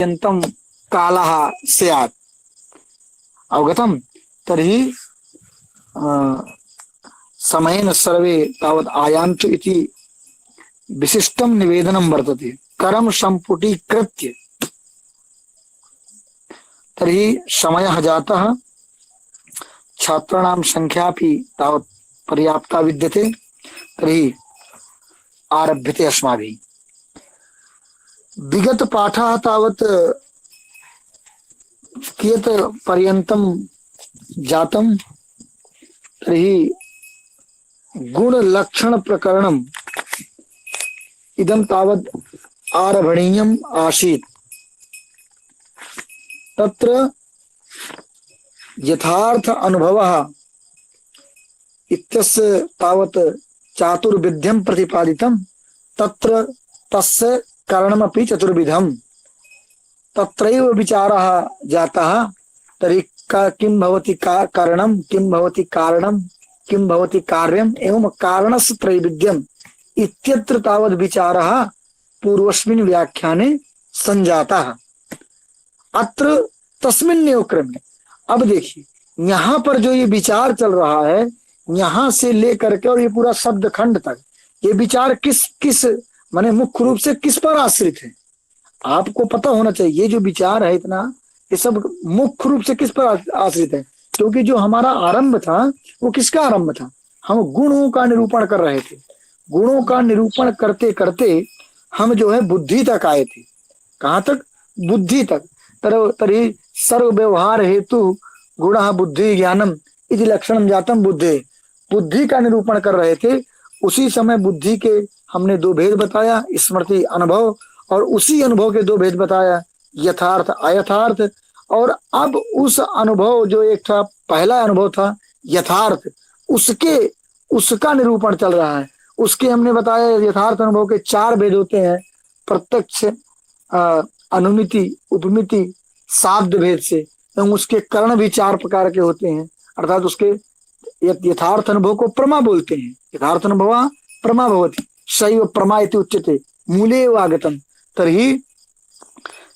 अत्यंतम कालः स्यात्। अवगतम? तर्हि समयेन सर्वे तावत् आयान्तु इति विशिष्टम निवेदनम वर्तते करम संपुटीकृत्य। तर्हि समयः जातः, छात्राणां संख्यापि तावत् पर्याप्ता विद्यते। तर्हि आरभ्यते अस्माभिः। विगत पाठः तावत् कियत् पर्यन्तं जातं? तर्हि गुणलक्षण प्रकरणम् इदं तावत् आरभणीयम् आसीत्। तत्र यथार्थ अनुभवः इत्यस्य तावत् चातुर्विध्यं प्रतिपादितं। तत्र तस्य कारणमपि चतुर्विधम्। तत्रैव विचारः जातः। तर्हि किं भवति कारणं, किं भवति कारणं, किं भवति कार्यम्, एवं कारणस्य त्रैविध्यम् इत्यत्र तावद् विचारः पूर्वस्मिन् व्याख्याने संजातः। अत्र तस्मिन्नेव क्रमे। अब देखिए, यहाँ पर जो ये विचार चल रहा है, यहाँ से लेकर के और ये पूरा शब्द खंड तक, ये विचार किस किस माने मुख्य रूप से किस पर आश्रित है? आपको पता होना चाहिए। ये जो विचार है इतना, ये सब मुख्य रूप से किस पर आश्रित है? क्योंकि जो हमारा आरंभ था वो किसका आरंभ था? हम गुणों का निरूपण कर रहे थे। गुणों का निरूपण करते करते हम जो है बुद्धि तक आए थे। कहाँ तक? बुद्धि तक। तर्हि सर्व व्यवहार हेतु गुणः बुद्धि ज्ञानम इति लक्षणम जातम बुद्धि। बुद्धि का निरूपण कर रहे थे। उसी समय बुद्धि के हमने दो भेद बताया, स्मृति अनुभव, और उसी अनुभव के दो भेद बताया, यथार्थ अयथार्थ। और अब उस अनुभव जो एक था, पहला अनुभव था यथार्थ, उसका निरूपण चल रहा है। उसके हमने बताया यथार्थ अनुभव के चार भेद होते हैं, प्रत्यक्ष, अनुमिति, उपमिति, शाब्द भेद से। एवं उसके कर्ण भी चार प्रकार के होते हैं। अर्थात उसके यथार्थ अनुभव को प्रमा बोलते हैं। यथार्थ अनुभव प्रमा भवति, शैव प्रमा इति उच्यते, मूले एव आगतम। तर्हि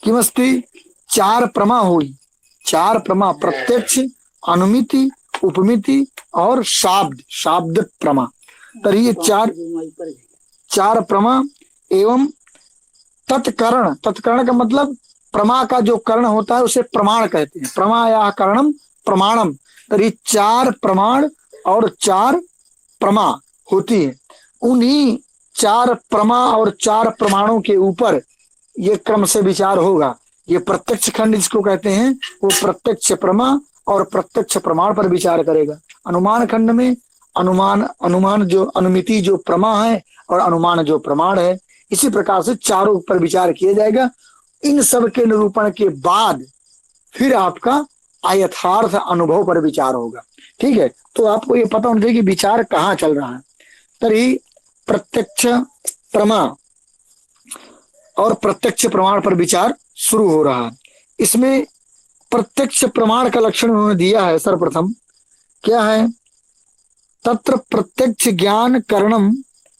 किमस्ति? चार प्रमा हुई। चार प्रमा, प्रत्यक्ष, अनुमिति, उपमिति और शाब्द प्रमा। तर्हि ये चार प्रमा एवं तत्कर्ण। तत्कर्ण का मतलब प्रमा का जो कर्ण होता है उसे प्रमाण कहते हैं। प्रमा या करणम प्रमाणम। तर्हि चार प्रमाण और चार प्रमा होती है। उन्हीं चार प्रमा और चार प्रमाणों के ऊपर ये क्रम से विचार होगा। ये प्रत्यक्ष खंड जिसको कहते हैं, वो प्रत्यक्ष प्रमा और प्रत्यक्ष प्रमाण पर विचार करेगा। अनुमान खंड में अनुमान जो अनुमिति जो प्रमा है और अनुमान जो प्रमाण है, इसी प्रकार से चारों पर विचार किया जाएगा। इन सब के निरूपण के बाद फिर आपका अयथार्थ अनुभव पर विचार होगा। ठीक है? तो आपको ये पता होना चाहिए कि विचार कहाँ चल रहा है। तभी प्रत्यक्ष प्रमा और प्रत्यक्ष प्रमाण पर विचार शुरू हो रहा है। इसमें प्रत्यक्ष प्रमाण का लक्षण उन्होंने दिया है। सर्वप्रथम क्या है? तत्र प्रत्यक्ष ज्ञान करणम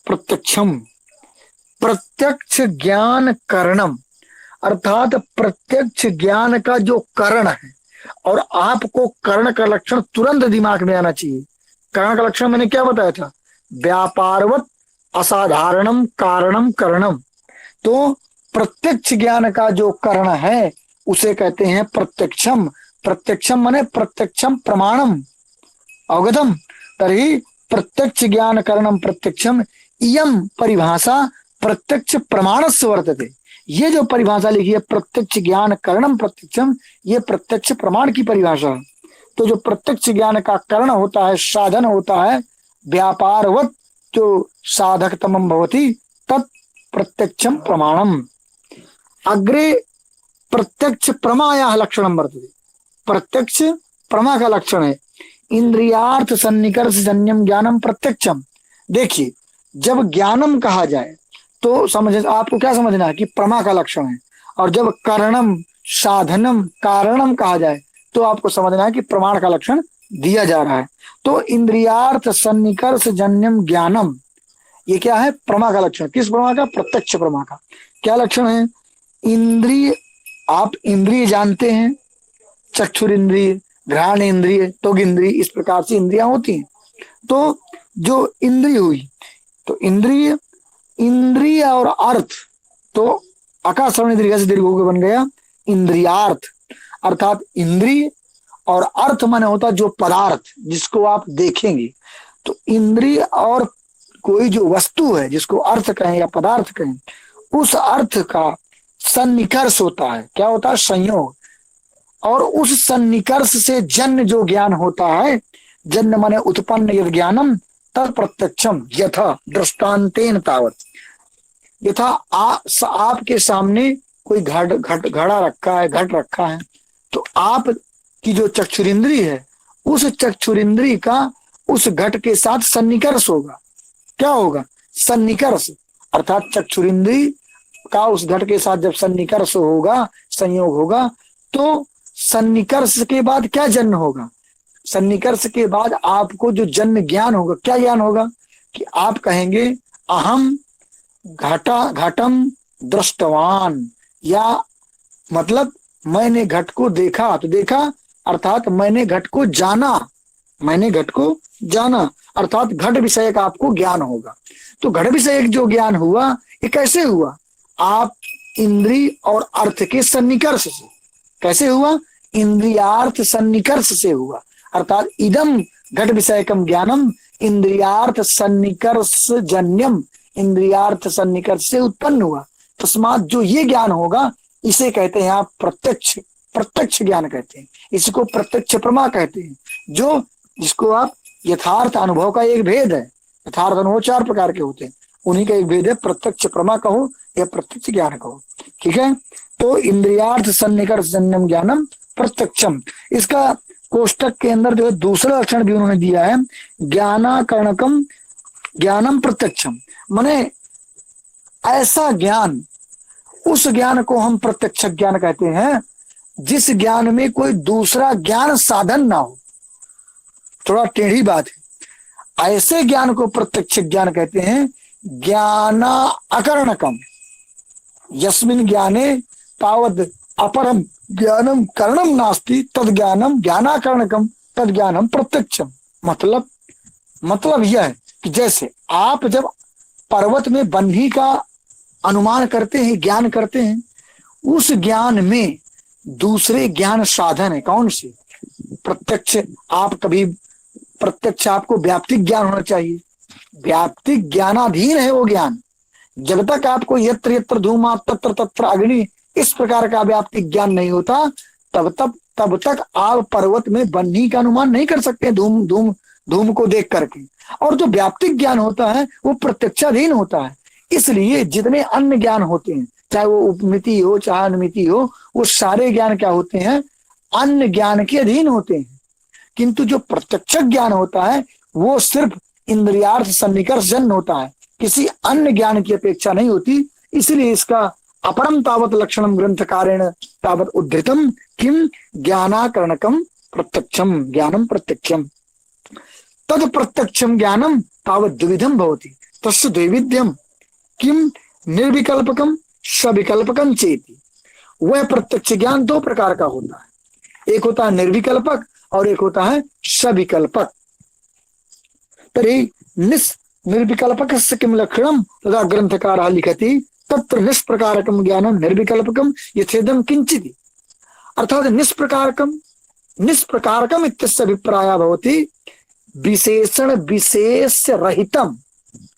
प्रत्यक्षम। प्रत्यक्ष ज्ञान करणम अर्थात प्रत्यक्ष ज्ञान का जो करण है, और आपको कर्ण का लक्षण तुरंत दिमाग में आना चाहिए। कर्ण का लक्षण मैंने क्या बताया था? व्यापारवत असाधारणम कारणम करणम। तो प्रत्यक्ष ज्ञान का जो कर्ण है उसे कहते हैं प्रत्यक्षम। प्रत्यक्षम माने प्रत्यक्षम प्रमाणम। अवगतम? तर्हि प्रत्यक्ष ज्ञान करणम प्रत्यक्षम, इयं परिभाषा प्रत्यक्ष प्रमाणस्य वर्तते। ये जो परिभाषा लिखी है प्रत्यक्ष ज्ञान करणम प्रत्यक्षम, ये प्रत्यक्ष प्रमाण की परिभाषा है। तो जो प्रत्यक्ष ज्ञान का कर्ण होता है, साधन होता है, व्यापारवत जो साधकतमम भवति तत् प्रत्यक्षम प्रमाणम। अग्रे प्रत्यक्ष प्रमायाः लक्षणम वर्तते। प्रत्यक्ष प्रमा का लक्षण है इंद्रियार्थ सन्निकर्ष जन्यम ज्ञानम प्रत्यक्षम। देखिए, जब ज्ञानम कहा जाए तो समझ, आपको क्या समझना है कि प्रमा का लक्षण है, और जब करणम साधनम कारणम कहा जाए तो आपको समझना है कि प्रमाण का लक्षण दिया जा रहा है। तो इंद्रियार्थ सन्निकर्ष जन्यम ज्ञानम, ये क्या है? प्रमा का लक्षण। किस प्रमा का? प्रत्यक्ष प्रमा का। क्या लक्षण है? इंद्रिय आप इंद्रिय जानते हैं, चक्षुर इंद्रिय, घ्राण इंद्रिय, त्वग इंद्रिय, इस प्रकार से इंद्रियां होती हैं। तो जो इंद्रिय हुई, तो इंद्रिय, इंद्रिय और अर्थ, तो आकाश श्रवण दीर्घ से दीर्घ होकर बन गया इंद्रियार्थ। अर्थात इंद्रिय और अर्थ माने होता जो पदार्थ जिसको आप देखेंगे। तो इंद्रिय और कोई जो वस्तु है जिसको अर्थ कहें या पदार्थ कहें, उस अर्थ का सन्निकर्ष होता है। क्या होता है? संयोग। और उस सन्निकर्ष से जन्य जो ज्ञान होता है, जन्य माने उत्पन्न यद ज्ञानम तत् प्रत्यक्षम यथा दृष्टांतेन तावत। यथा आपके सामने कोई घड़ा रखा है, घट रखा है, तो आप की जो चक्षुरिंद्री है, उस चक्षुरिंद्री का उस घट के साथ सन्निकर्ष होगा। क्या होगा? सन्निकर्ष। अर्थात चक्षुरिंद्री का उस घट के साथ जब सन्निकर्ष होगा, संयोग होगा, तो सन्निकर्ष के बाद क्या जन्म होगा? सन्निकर्ष के बाद आपको जो जन्म ज्ञान होगा, क्या ज्ञान होगा? कि आप कहेंगे अहम घटम दृष्टवान, या मतलब मैंने घट को देखा। तो देखा अर्थात मैंने घट को जाना, मैंने घट को जाना, अर्थात घट विषयक आपको ज्ञान होगा। तो घट विषयक जो ज्ञान हुआ, ये कैसे हुआ? आप इंद्रिय और अर्थ के सन्निकर्ष से। कैसे हुआ? इंद्रियार्थ सन्निकर्ष से हुआ। अर्थात इदम घट विषयकम ज्ञानम इंद्रियार्थ सन्निकर्ष जन्यम, इंद्रियार्थ सन्निकर्ष से उत्पन्न हुआ। तस्मात जो ये ज्ञान होगा, इसे कहते हैं आप प्रत्यक्ष, प्रत्यक्ष ज्ञान कहते हैं। इसको प्रत्यक्ष प्रमा कहते हैं, जो जिसको आप यथार्थ अनुभव का एक भेद है। यथार्थ अनुभव 4 प्रकार के होते हैं, उन्हीं का एक भेद है प्रत्यक्ष प्रमा कहो या प्रत्यक्ष ज्ञान कहो। ठीक है। तो इंद्रियार्थ सन्निकर्ष जन्यम ज्ञानम प्रत्यक्षम, इसका कोष्टक के अंदर जो है दूसरा लक्षण भी उन्होंने दिया है, ज्ञानाकर्णकम ज्ञानम प्रत्यक्षम। माने ऐसा ज्ञान, उस ज्ञान को हम प्रत्यक्ष ज्ञान कहते हैं जिस ज्ञान में कोई दूसरा ज्ञान साधन ना हो। थोड़ा टेढ़ी बात है। ऐसे ज्ञान को प्रत्यक्ष ज्ञान कहते हैं। ज्ञाना अकर्णकम यस्मिन ज्ञाने तावद अपरम ज्ञानम करणम नास्ति तद ज्ञानम ज्ञानाकर्णकम तद ज्ञानम प्रत्यक्षम। मतलब यह है कि जैसे आप जब पर्वत में बन्ही का अनुमान करते हैं, ज्ञान करते हैं, उस ज्ञान में दूसरे ज्ञान साधन है। कौन से? प्रत्यक्ष। आप कभी प्रत्यक्ष, आपको व्याप्तिक ज्ञान होना चाहिए। व्याप्तिक ज्ञानाधीन है वो ज्ञान। जब तक आपको यत्र यत्र धूमा तत्र तत्र अग्नि, इस प्रकार का व्याप्तिक ज्ञान नहीं होता, तब तक आप पर्वत में बन्ही का अनुमान नहीं कर सकते धूम को देख करके। और जो व्याप्तिक ज्ञान होता है वो प्रत्यक्षाधीन होता है। इसलिए जितने अन्य ज्ञान होते हैं, चाहे वो उपमिति हो चाहे अनुमिति हो, वो सारे ज्ञान क्या होते हैं? अन्य ज्ञान के अधीन होते हैं। किंतु जो प्रत्यक्ष ज्ञान होता है वो सिर्फ इंद्रियार्थ सन्निकर्ष जन्य होता है, किसी अन्य ज्ञान की अपेक्षा नहीं होती। इसलिए इसका अपरम तावत लक्षणम ग्रंथकारेण तावत उद्धृतम किम ज्ञानाकर्णकम प्रत्यक्षम ज्ञानम प्रत्यक्षम तद प्रत्यक्षम ज्ञानम तावत द्विविधम भवति तस्य द्वैविध्यम किम निर्विकल्पकम सविकल्पकम चेति। वह प्रत्यक्ष ज्ञान 2 प्रकार का होता है, एक होता है निर्विकल्पक और एक होता है सविकल्पक। तर्हि निर्विकल्पक किम लक्षणम तदा ग्रंथकारः लिखति तत्र निष्प्रकारकम ज्ञानम निर्विकल्पकम यथेदम किंचित। अर्थात निष्प्रकारकम इत्यस्य अभिप्रायः भवति विशेषण विशेष रहितम।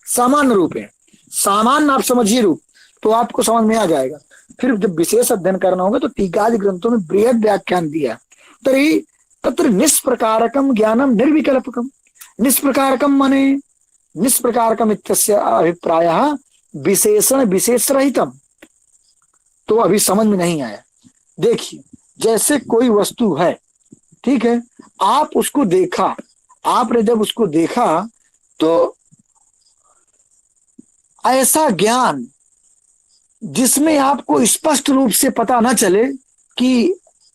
सामान्य रूप है, सामान्य आप समझिए रूप, तो आपको समझ में आ जाएगा। फिर जब विशेष अध्ययन करना होगा तो टीकादि ग्रंथों में बृहद व्याख्यान दिया। तर्हि तत्र निष्प्रकारकम ज्ञानम निर्विकल्पकम। निष्प्रकारकम माने निष्प्रकारकम इत्यस्य अभिप्रायः विशेषण विशेष रहितम। तो अभी समझ में नहीं आया। देखिए, जैसे कोई वस्तु है, ठीक है, आप उसको देखा, आपने जब उसको देखा तो ऐसा ज्ञान जिसमें आपको स्पष्ट रूप से पता न चले कि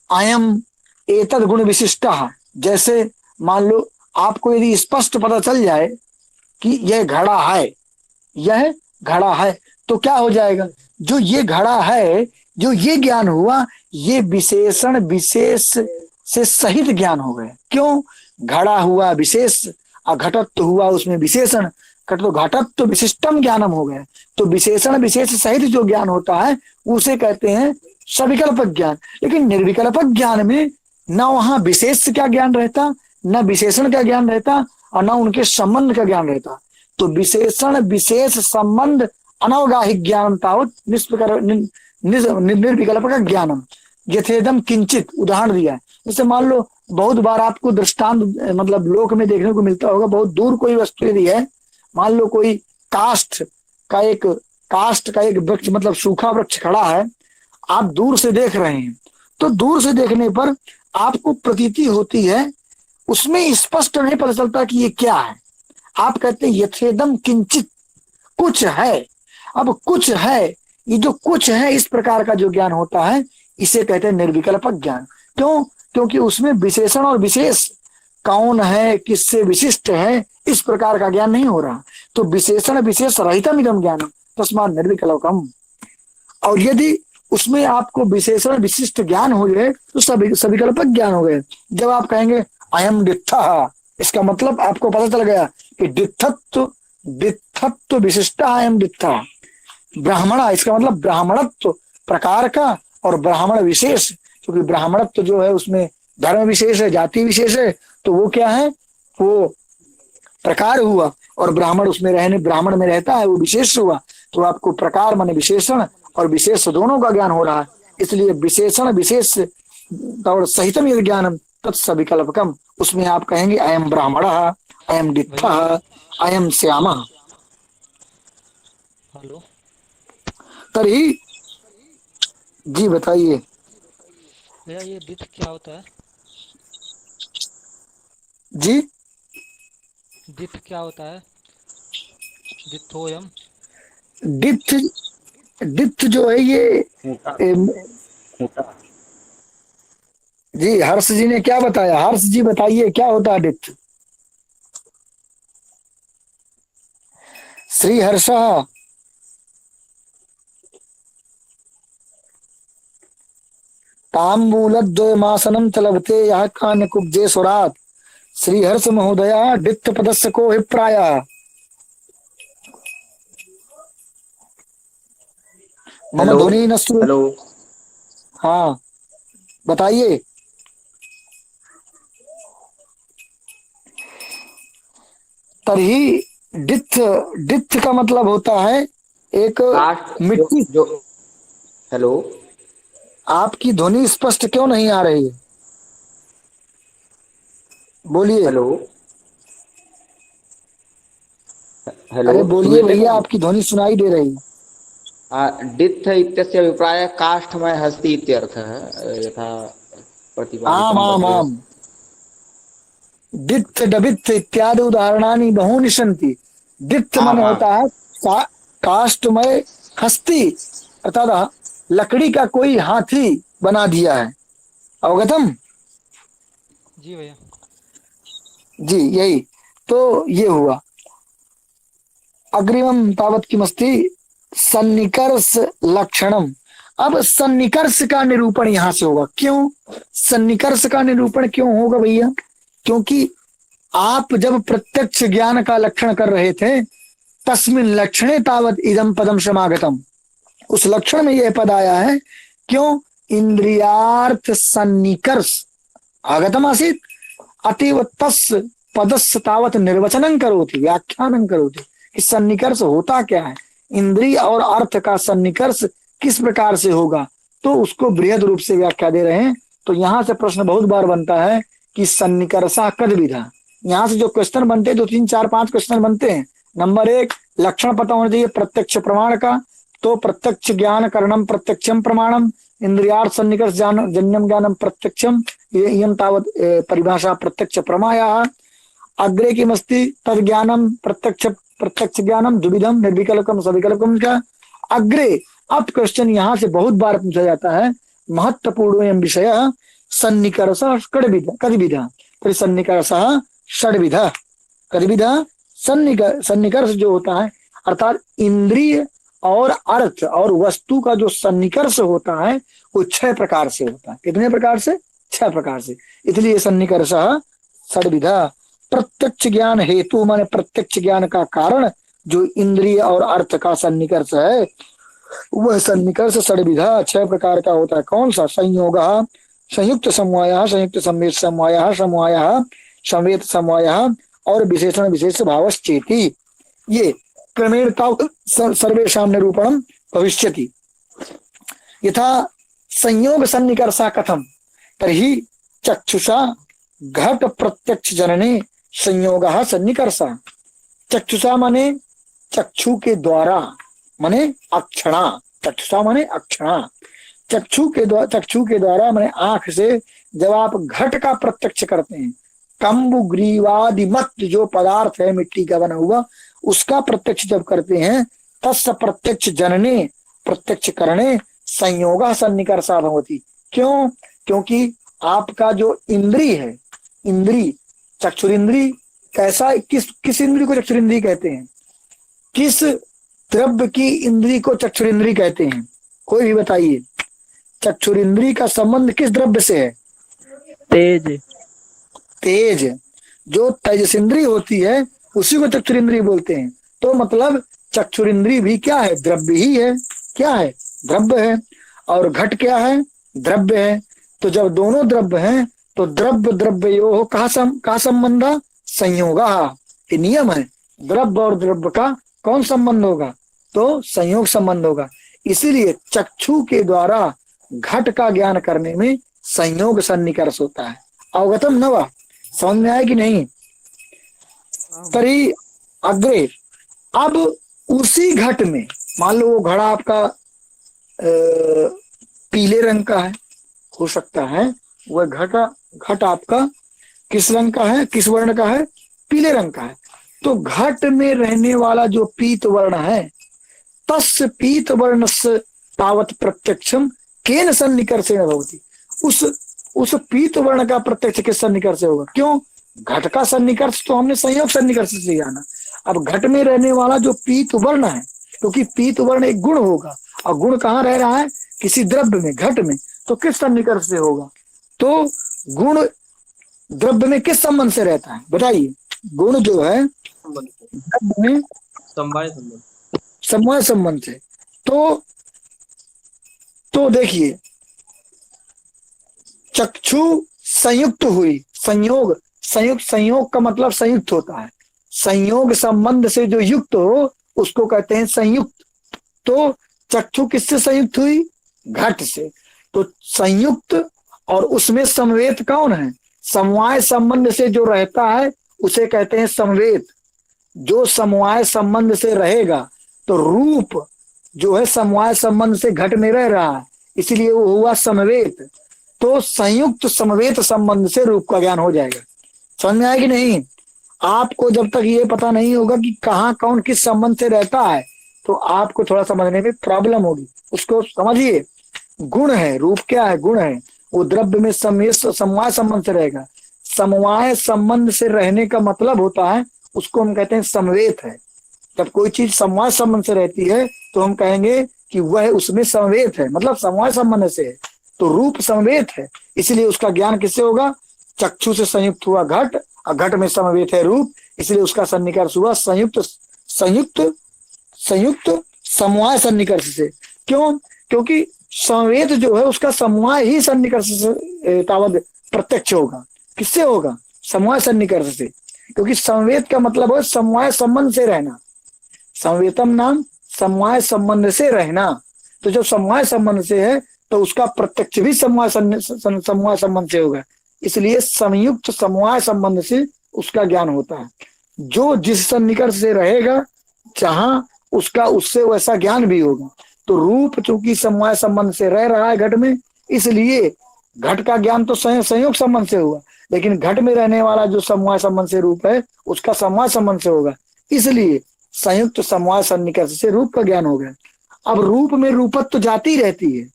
अयम एतद गुण विशिष्टः। जैसे मान लो आपको यदि स्पष्ट पता चल जाए कि यह घड़ा है, यह घड़ा है, तो क्या हो जाएगा? जो ये घड़ा है जो ये ज्ञान हुआ ये विशेषण विशेष से सहित ज्ञान हो गए। क्यों? घड़ा हुआ विशेष और घटत्व हुआ उसमें विशेषण, तो घटत्व विशिष्टम ज्ञानम हो गए। तो विशेषण विशेष सहित जो ज्ञान होता है उसे कहते हैं सविकल्पक ज्ञान। लेकिन निर्विकल्पक ज्ञान में न वहां विशेष का ज्ञान रहता, न विशेषण का ज्ञान रहता और न उनके संबंध का ज्ञान रहता। तो विशेषण विशेष संबंध अनवगाहिक ज्ञान तावत निर्विकल्पक ज्ञानम यथेदम किंचित। उदाहरण दिया है, जैसे मान लो बहुत बार आपको दृष्टांत मतलब लोक में देखने को मिलता होगा, बहुत दूर कोई वस्तु यदि है, मान लो कोई काष्ठ का एक वृक्ष मतलब सूखा वृक्ष खड़ा है, आप दूर से देख रहे हैं, तो दूर से देखने पर आपको प्रतीति होती है, उसमें स्पष्ट नहीं पता चलता कि ये क्या है। आप कहते हैं यथेदम किंचित, कुछ है। अब कुछ है, ये जो कुछ है इस प्रकार का जो ज्ञान होता है इसे कहते हैं निर्विकल्पक ज्ञान। क्यों? क्योंकि उसमें विशेषण और विशेष, कौन है किससे विशिष्ट है, इस प्रकार का ज्ञान नहीं हो रहा। तो विशेषण विशेष रहितम इदम ज्ञानम तस्मात् निर्विकल्पकम। और यदि उसमें आपको विशेषण विशिष्ट ज्ञान हो जाए तो सविकल्पक ज्ञान हो गए। जब आप कहेंगे अयम डित्था, इसका मतलब आपको पता चल गया कि डित्थत्व विशिष्ट अयम डित्था। ब्राह्मण, इसका मतलब ब्राह्मणत्व प्रकार का और ब्राह्मण विशेष, क्योंकि ब्राह्मणत्व जो है उसमें धर्म विशेष है, जाति विशेष है, तो वो क्या है, वो प्रकार हुआ, और ब्राह्मण उसमें रहने ब्राह्मण में रहता है, वो विशेष हुआ। तो आपको प्रकार माने विशेषण और विशेष दोनों का ज्ञान हो रहा है। इसलिए विशेषण विशेष और सहितम यदि ज्ञानम तत्सविकल्पकम, उसमें आप कहेंगे अयम ब्राह्मणः, अयम डित्थः, अयम श्यामः। हेलो, तरी जी बताइए। भैया ये दिठ क्या होता है? जी दिठ क्या होता है? दिथोयम। डिथ, डिथ जो है ये खूंटा। एम, खूंटा। जी हर्ष जी ने क्या बताया, हर्ष जी बताइए क्या होता है डिथ। श्री हर्ष तांबूलद्वयमासनम चलवते यह कान्य कुब्जे स्वरात श्रीहर्ष महोदया डित्थ पदस्य को अभिप्राय। मम हेलो। ध्वनि न श्रू, हेलो। हाँ बताइए। तभी डित्थ, डित्थ का मतलब होता है एक कास्ट जो मिट्टी। जो हेलो। आपकी ध्वनि स्पष्ट क्यों नहीं आ रही है, बोलिए। हेलो। हेलो, अरे बोलिए श्रूयते भैया, खलु? आपकी ध्वनि सुनाई दे रही है। डित्थ इत्यस्य अभिप्रायः काष्ठमय हस्ति इत्यर्थः, यथा आम प्रतिपादितं आम वर्गे। आम, डित्थ डबित्थ इत्यादि उदाहरणानि बहूनि सन्ति। डित्थ मन आम आम। होता है काष्ठमय हस्ती, अर्थात लकड़ी का कोई हाथी बना दिया है। अवगतम? जी भैया। जी यही, तो ये हुआ। अग्रिमम तावत किमस्ति सन्निकर्ष लक्षणम। अब सन्निकर्ष का निरूपण यहां से होगा। क्यों सन्निकर्ष का निरूपण क्यों होगा भैया? क्योंकि आप जब प्रत्यक्ष ज्ञान का लक्षण कर रहे थे तस्मिन लक्षणे तावत इदम पदम समागतम, उस लक्षण में यह पद आया है। क्यों? इंद्रियार्थ सन्निकर्ष आगतम आसीत, अतीव तस् पदस्य तावत निर्वचनं करोति व्याख्यानं करोति कि सन्निकर्ष होता क्या है, इंद्रिय और अर्थ का सन्निकर्ष किस प्रकार से होगा, तो उसको बृहद रूप से व्याख्या दे रहे हैं। तो यहां से प्रश्न बहुत बार बनता है कि सन्निकर्षा कद विधा। यहाँ से जो क्वेश्चन बनते हैं, 2 3 4 5 क्वेश्चन बनते हैं। नंबर 1, लक्षण पता होना चाहिए प्रत्यक्ष प्रमाण का, तो प्रत्यक्ष ज्ञान करणम प्रत्यक्षम प्रमाणम, इंद्रियार्थ सन्निकर्ष जन्यम ज्ञानम प्रत्यक्षम, इयं तावत् परिभाषा प्रत्यक्ष प्रमाया। अग्रे किमस्ति तद ज्ञानम प्रत्यक्ष प्रत्यक्ष ज्ञानम द्विविधम निर्विकल्पकम सविकल्पकम का। अग्रे अब क्वेश्चन यहाँ से बहुत बार पूछा जाता है, महत्वपूर्ण विषय सन्निकर्ष कद्विधा। फिर सन्निकर्ष षड्विध, कद्विधा सन्निकर्ष जो होता है, अर्थात इंद्रिय और अर्थ और वस्तु का जो सन्निकर्ष होता है वो 6 प्रकार से होता है। कितने प्रकार से? 6 प्रकार से। इसलिए सन्निकर्ष षड्विधा। प्रत्यक्ष ज्ञान हेतु माने प्रत्यक्ष ज्ञान का कारण जो इंद्रिय और अर्थ का सन्निकर्ष है वह सन्निकर्ष षड्विधा 6 प्रकार का होता है। कौन सा? संयोग, संयुक्त समवाय, संयुक्त संवेद समवाय, समवाय संवेद समवाय और विशेषण विशेष भावश्चेति। ये क्रमेण सर्वेषां निरूपणम भविष्यति। यथा संयोग सन्निकर्षा कथम तर्हि चक्षुषा घट प्रत्यक्ष जनने संयोगः सन्निकर्षः। चक्षुषा माने चक्षु के द्वारा माने अक्षणा, चक्षुषा माने अक्षणा, चक्षु के द्वारा माने आंख से जब आप घट का प्रत्यक्ष करते हैं, कंबु ग्रीवादि मत जो पदार्थ है मिट्टी का बना हुआ उसका प्रत्यक्ष जब करते हैं तस् प्रत्यक्ष जनने प्रत्यक्ष करने संयोग सन्निकर्षा भवति। क्यों? क्योंकि आपका जो इंद्री है, इंद्री चक्षुरिंद्री कैसा, किस इंद्री को चक्षुरिंद्री कहते हैं? किस द्रव्य की इंद्री को चक्षुरिंद्री कहते हैं? कोई भी बताइए। चक्षुरिंद्री का संबंध किस द्रव्य से है? तेज। तेज। जो तेजस्ंद्री होती है उसी को चक्षुरिंद्री बोलते हैं। तो मतलब चक्षुरिंद्री भी क्या है? द्रव्य ही है। क्या है? द्रव्य है। और घट क्या है? द्रव्य है। तो जब दोनों द्रव्य हैं तो द्रव्य द्रव्यो का संबंध? संयोग। ये नियम है। द्रव्य और द्रव्य का कौन संबंध होगा? तो संयोग संबंध होगा। इसीलिए चक्षु के द्वारा घट का ज्ञान करने में संयोग सन्निकर्ष होता है। अवगतम न वा? समझ में आया कि नहीं? तरी अग्रे। अब उसी घट में मान लो वो घड़ा आपका पीले रंग का है, हो सकता है वह घट आपका किस रंग का है, किस वर्ण का है? पीले रंग का है। तो घट में रहने वाला जो पीत वर्ण है तस् पीत वर्णस्य तावत प्रत्यक्षम केन सन्निकर्षेण भवति। उस पीत वर्ण का प्रत्यक्ष किस सन्निकर्ष से होगा? क्यों? घट का सन्निकर्ष तो हमने संयोग सन्निकर्ष से जाना। अब घट में रहने वाला जो पीत वर्ण है, क्योंकि पीत वर्ण एक गुण होगा और गुण कहाँ रह रहा है? किसी द्रव्य में, घट में। तो किस सन्निकर्ष से होगा? तो गुण द्रव्य में किस संबंध से रहता है बताइए? गुण जो है द्रव्य में समवाय संबंध से। तो देखिए चक्षु संयुक्त हुई, संयोग का मतलब संयुक्त होता है। संयोग संबंध से जो युक्त हो उसको कहते हैं संयुक्त। तो चक्षु किससे संयुक्त हुई? घट से। तो संयुक्त और उसमें समवेत कौन है? समवाय संबंध से जो रहता है उसे कहते हैं समवेत। जो समवाय संबंध से रहेगा तो रूप जो है समवाय संबंध से घट में रह रहा है, इसलिए वो हुआ समवेत। तो संयुक्त समवेत संबंध से रूप का ज्ञान हो जाएगा। समझ में आया कि नहीं? आपको जब तक ये पता नहीं होगा कि कहाँ कौन किस संबंध से रहता है तो आपको थोड़ा समझने में प्रॉब्लम होगी। उसको समझिए। गुण है, रूप क्या है? गुण है। वो द्रव्य में समवाय संबंध से रहेगा। समवाय संबंध से रहने का मतलब होता है उसको हम कहते हैं समवेत है। जब कोई चीज समवाय संबंध से रहती है तो हम कहेंगे कि वह उसमें समवेत है, मतलब समवाय संबंध से है। तो रूप समवेत है, इसलिए उसका ज्ञान किससे होगा? चक्षु से संयुक्त हुआ घट और घट में समवेत है रूप, इसलिए उसका सन्निकर्ष हुआ संयुक्त समवाय सन्निकर्ष से। क्यों? क्योंकि समवेत जो है उसका समवाय ही सन्निकर्ष से तावत प्रत्यक्ष होगा। किससे होगा? समवाय सन्निकर्ष से। क्योंकि समवेत का मतलब है समवाय संबंध से रहना। समवेतम नाम समवाय संबंध से रहना। तो जब समवाय संबंध से है तो उसका प्रत्यक्ष भी समवाय संबंध से होगा। इसलिए संयुक्त समवाय संबंध से उसका ज्ञान होता है। जो जिस सन्निकर्ष से रहेगा जहां उसका उससे वैसा ज्ञान भी होगा। तो रूप चूंकि समवाय संबंध से रह रहा है घट में, इसलिए घट का ज्ञान तो संयोग संबंध से हुआ, लेकिन घट में रहने वाला जो समवाय संबंध से रूप है उसका समवाय संबंध से होगा। इसलिए संयुक्त समवाय सन्निकर्ष से रूप का ज्ञान हो गया। अब रूप में रूपत्व जाती रहती है।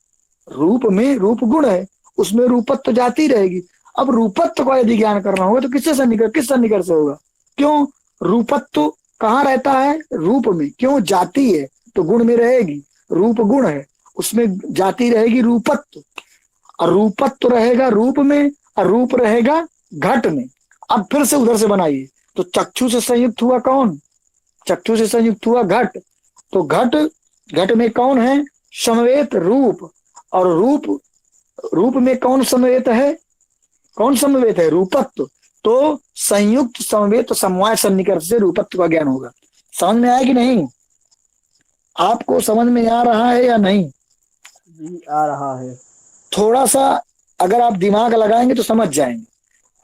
रूप में रूप गुण है, उसमें रूपत्व जाती रहेगी। अब रूपत्व का यदि ज्ञान करना होगा तो किस सन्निकर्ष से होगा? क्यों? रूपत्व कहाँ रहता है? रूप में। क्यों? जाती है। तो गुण में रहेगी, रूप गुण है, उसमें जाति रहेगी रूपत्व, और रूपत्व रहेगा रूप में, और रूप रहेगा घट में। अब फिर से उधर से बनाइए, तो चक्षु से संयुक्त हुआ कौन? चक्षु से संयुक्त हुआ घट। तो घट, घट में कौन है? समवेत रूप। और रूप, रूप में कौन समवेत है? कौन समवेत है? रूपत्व। तो संयुक्त समवेत समवाय सन्निकर्ष से रूपत्व का ज्ञान होगा। समझ में आया कि नहीं? आपको समझ में आ रहा है या नहीं? जी आ रहा है। थोड़ा सा अगर आप दिमाग लगाएंगे तो समझ जाएंगे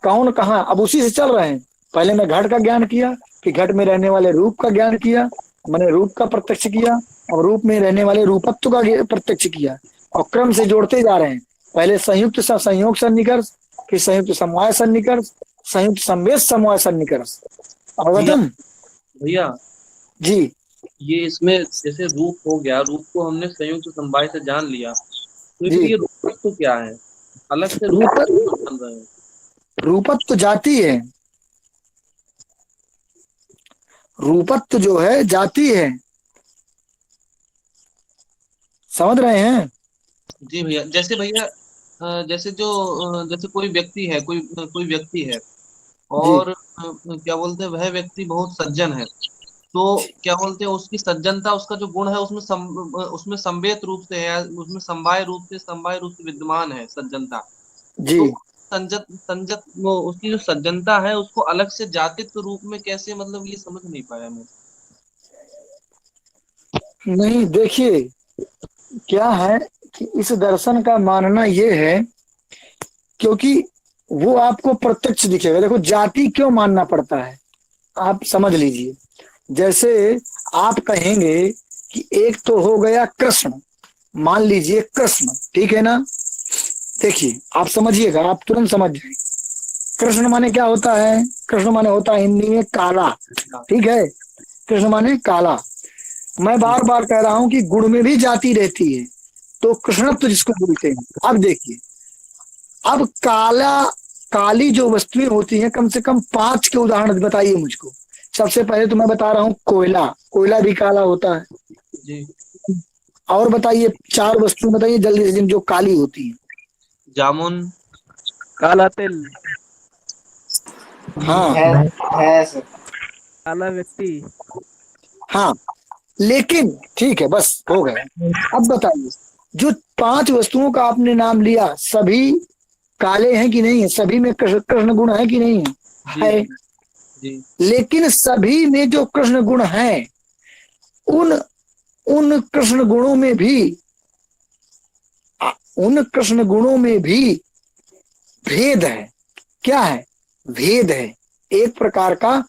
कौन कहाँ। अब उसी से चल रहे हैं। पहले मैं घट का ज्ञान किया, फिर घट में रहने वाले रूप का ज्ञान किया, मैंने रूप का प्रत्यक्ष किया, और रूप में रहने वाले रूपत्व का प्रत्यक्ष किया, और क्रम से जोड़ते जा रहे हैं। पहले संयुक्त संयोग सन्निकर्ष, फिर संयुक्त समवाय सन्निकर्ष, संयुक्त संवेद समवाय सन्निकर्ष। भैया अवगतम? भैया जी ये इसमें जैसे रूप हो गया, रूप को हमने संयुक्त समवाय से जान लिया, तो जी। फिर ये रूप तो क्या है? अलग से रूप रूप, जान रहे हैं। रूपत्व जाति है, रूपत्व जो है जाति है। समझ रहे हैं? जी भैया, जैसे भैया जैसे जो जैसे कोई व्यक्ति है, कोई व्यक्ति है, जी और क्या बोलते हैं, वह व्यक्ति बहुत सज्जन है, तो क्या बोलते हैं, उसकी सज्जनता, उसका जो गुण है उसमें उसमें संवेत रूप से है, उसमें समवाय रूप से विद्यमान है सज्जनता। जी। तो संजत वो उसकी जो सज्जनता है उसको अलग से जातित्व रूप में कैसे, मतलब ये समझ नहीं पाया मैं। नहीं, देखिए क्या है कि इस दर्शन का मानना ये है, क्योंकि वो आपको प्रत्यक्ष दिखेगा। देखो जाति क्यों मानना पड़ता है, आप समझ लीजिए। जैसे आप कहेंगे कि एक तो हो गया कृष्ण, मान लीजिए कृष्ण, ठीक है ना? देखिए आप समझिएगा, आप तुरंत समझ जाएंगे। कृष्ण माने क्या होता है? कृष्ण माने होता है हिंदी में काला, ठीक है? कृष्ण माने काला। मैं बार बार कह रहा हूं कि गुण में भी जाति रहती है, तो कृष्णत्व जिसको बोलते हैं। अब देखिए, अब काला, काली जो वस्तुएं होती हैं, कम से कम 5 के उदाहरण बताइए मुझको। सबसे पहले तो मैं बता रहा हूँ कोयला, कोयला भी काला होता है। जी। और बताइए 4 वस्तुएं बताइए जल्दी से जो काली होती है। जामुन। काला तिल। हाँ भैंस। काला व्यक्ति। हाँ, लेकिन ठीक है, बस हो गया। अब बताइए, जो 5 वस्तुओं का आपने नाम लिया, सभी काले हैं कि नहीं है? सभी में कृष्ण गुण है कि नहीं है? जी है। जी। लेकिन सभी में जो कृष्ण गुण हैं, उन उन कृष्ण गुणों में भी, उन कृष्ण गुणों में भी भेद है। क्या है? भेद है एक प्रकार का।